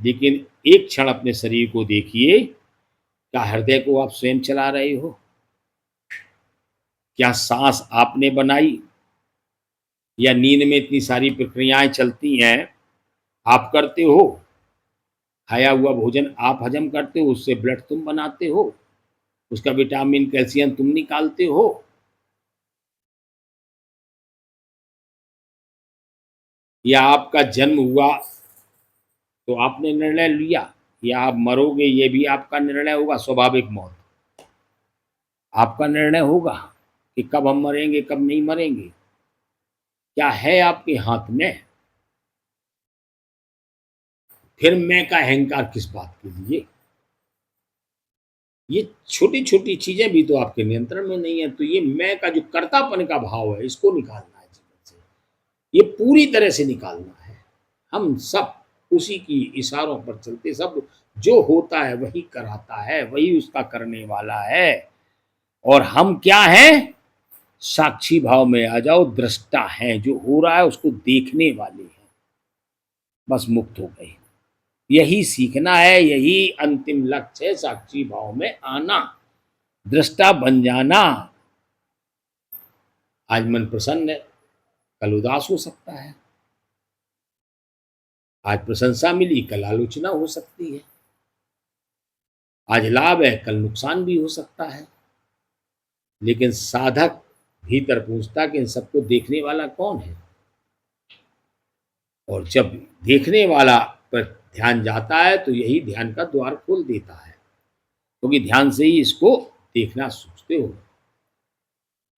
लेकिन एक क्षण अपने शरीर को देखिए, क्या हृदय को आप स्वयं चला रहे हो? क्या सांस आपने बनाई? या नींद में इतनी सारी प्रक्रियाएं चलती हैं, आप करते हो? खाया हुआ भोजन आप हजम करते हो, उससे ब्लड तुम बनाते हो, उसका विटामिन कैल्शियम तुम निकालते हो। या आपका जन्म हुआ तो आपने निर्णय लिया, या आप मरोगे ये भी आपका निर्णय होगा। स्वाभाविक मौत आपका निर्णय होगा कि कब हम मरेंगे, कब नहीं मरेंगे। क्या है आपके हाथ में? फिर मैं का अहंकार किस बात के लिए? ये छोटी-छोटी चीज़ें भी तो आपके नियंत्रण में नहीं है, तो ये मैं का जो कर्तापन का भाव है, इसको निकालना है जीवन से। ये पूरी तरह से निकालना है। हम सब उसी की इशारों पर चलते, सब जो होता है वही कराता है, वही उसका करने वाला है। और हम क्या हैं? साक्षी भाव में आ जाओ, दृष्टा हैं, जो हो रहा है उसको देखने वाले हैं। बस मुक्त हो गए। यही सीखना है, यही अंतिम लक्ष्य है, साक्षी भाव में आना, दृष्टा बन जाना। आज मन प्रसन्न है, कल उदास हो सकता है। आज प्रशंसा मिली, कल आलोचना हो सकती है। आज लाभ है, कल नुकसान भी हो सकता है। लेकिन साधक भीतर पूछता कि इन सबको देखने वाला कौन है? और जब देखने वाला पर ध्यान जाता है तो यही ध्यान का द्वार खोल देता है, क्योंकि ध्यान से ही इसको देखना सीखते हो।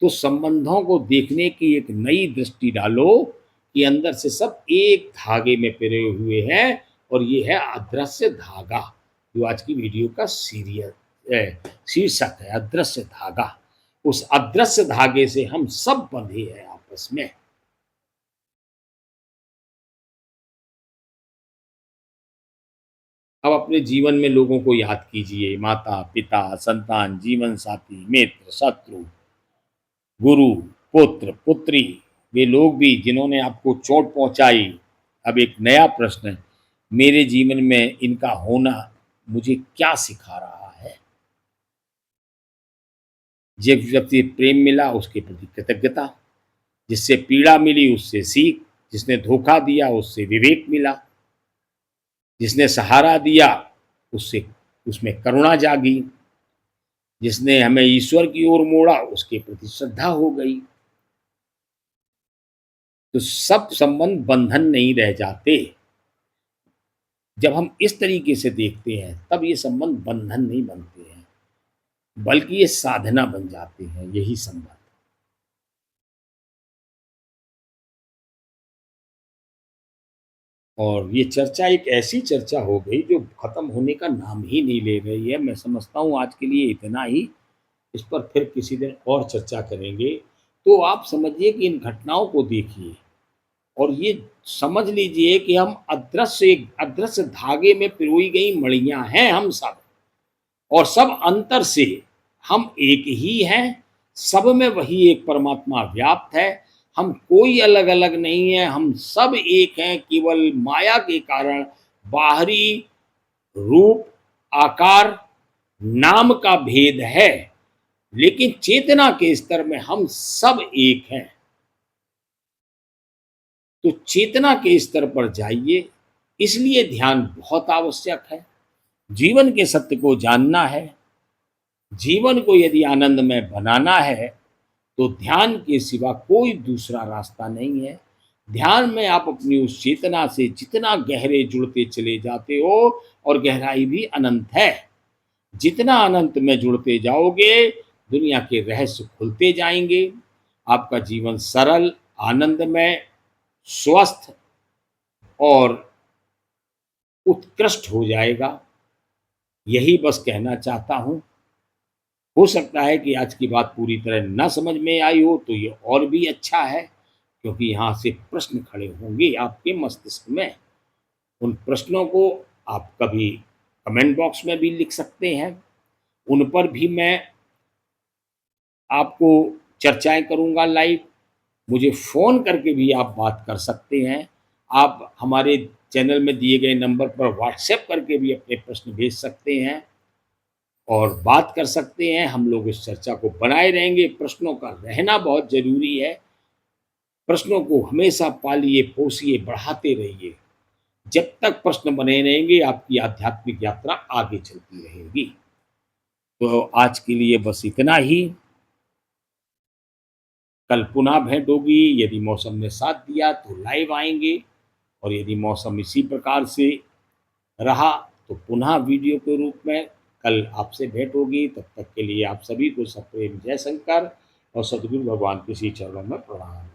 तो संबंधों को देखने की एक नई दृष्टि डालो कि अंदर से सब एक धागे में पिरे हुए हैं, और ये है अदृश्य धागा, जो आज की वीडियो का शीर्षक है, अदृश्य धागा। उस अदृश्य धागे से हम सब बंधे हैं आपस में। अब अपने जीवन में लोगों को याद कीजिए, माता पिता, संतान, जीवन साथी, मित्र, शत्रु, गुरु, पुत्र, पुत्री, वे लोग भी जिन्होंने आपको चोट पहुंचाई। अब एक नया प्रश्न है, मेरे जीवन में इनका होना मुझे क्या सिखा रहा है? जिस व्यक्ति प्रेम मिला उसके प्रति कृतज्ञता, जिससे पीड़ा मिली उससे सीख, जिसने धोखा दिया उससे विवेक मिला, जिसने सहारा दिया उससे उसमें करुणा जागी, जिसने हमें ईश्वर की ओर मोड़ा उसके प्रति श्रद्धा हो गई। तो सब संबंध बंधन नहीं रह जाते। जब हम इस तरीके से देखते हैं तब ये संबंध बंधन नहीं बनते हैं, बल्कि ये साधना बन जाते हैं, यही संबंध। और ये चर्चा एक ऐसी चर्चा हो गई जो खत्म होने का नाम ही नहीं ले रही है। मैं समझता हूँ आज के लिए इतना ही। इस पर फिर किसी दिन और चर्चा करेंगे। तो आप समझिए कि इन घटनाओं को देखिए और ये समझ लीजिए कि हम अदृश्य धागे में पिरोई गई मणियां हैं हम सब, और सब अंतर से हम एक ही हैं। सब में वही एक परमात्मा व्याप्त है। हम कोई अलग अलग नहीं है, हम सब एक हैं। केवल माया के कारण बाहरी रूप, आकार, नाम का भेद है, लेकिन चेतना के स्तर में हम सब एक हैं। तो चेतना के स्तर पर जाइए, इसलिए ध्यान बहुत आवश्यक है। जीवन के सत्य को जानना है, जीवन को यदि आनंदमय बनाना है, तो ध्यान के सिवा कोई दूसरा रास्ता नहीं है। ध्यान में आप अपनी उस चेतना से जितना गहरे जुड़ते चले जाते हो, और गहराई भी अनंत है। जितना अनंत में जुड़ते जाओगे, दुनिया के रहस्य खुलते जाएंगे। आपका जीवन सरल, आनंदमय, स्वस्थ और उत्कृष्ट हो जाएगा। यही बस कहना चाहता हूँ। हो सकता है कि आज की बात पूरी तरह ना समझ में आई हो, तो ये और भी अच्छा है, क्योंकि यहाँ से प्रश्न खड़े होंगे आपके मस्तिष्क में। उन प्रश्नों को आप कभी कमेंट बॉक्स में भी लिख सकते हैं, उन पर भी मैं आपको चर्चाएं करूँगा लाइव। मुझे फ़ोन करके भी आप बात कर सकते हैं। आप हमारे चैनल में दिए गए नंबर पर व्हाट्सएप करके भी अपने प्रश्न भेज सकते हैं और बात कर सकते हैं। हम लोग इस चर्चा को बनाए रहेंगे। प्रश्नों का रहना बहुत ज़रूरी है। प्रश्नों को हमेशा पालिए, पोसिए, बढ़ाते रहिए। जब तक प्रश्न बने रहेंगे, आपकी आध्यात्मिक यात्रा आगे चलती रहेगी। तो आज के लिए बस इतना ही। कल पुनः भेंट होगी। यदि मौसम ने साथ दिया तो लाइव आएंगे, और यदि मौसम इसी प्रकार से रहा तो पुनः वीडियो के रूप में कल आपसे भेंट होगी। तब तक के लिए आप सभी को सप्रेम जय शंकर और सद्गुरु भगवान के श्री चरणों में प्रणाम।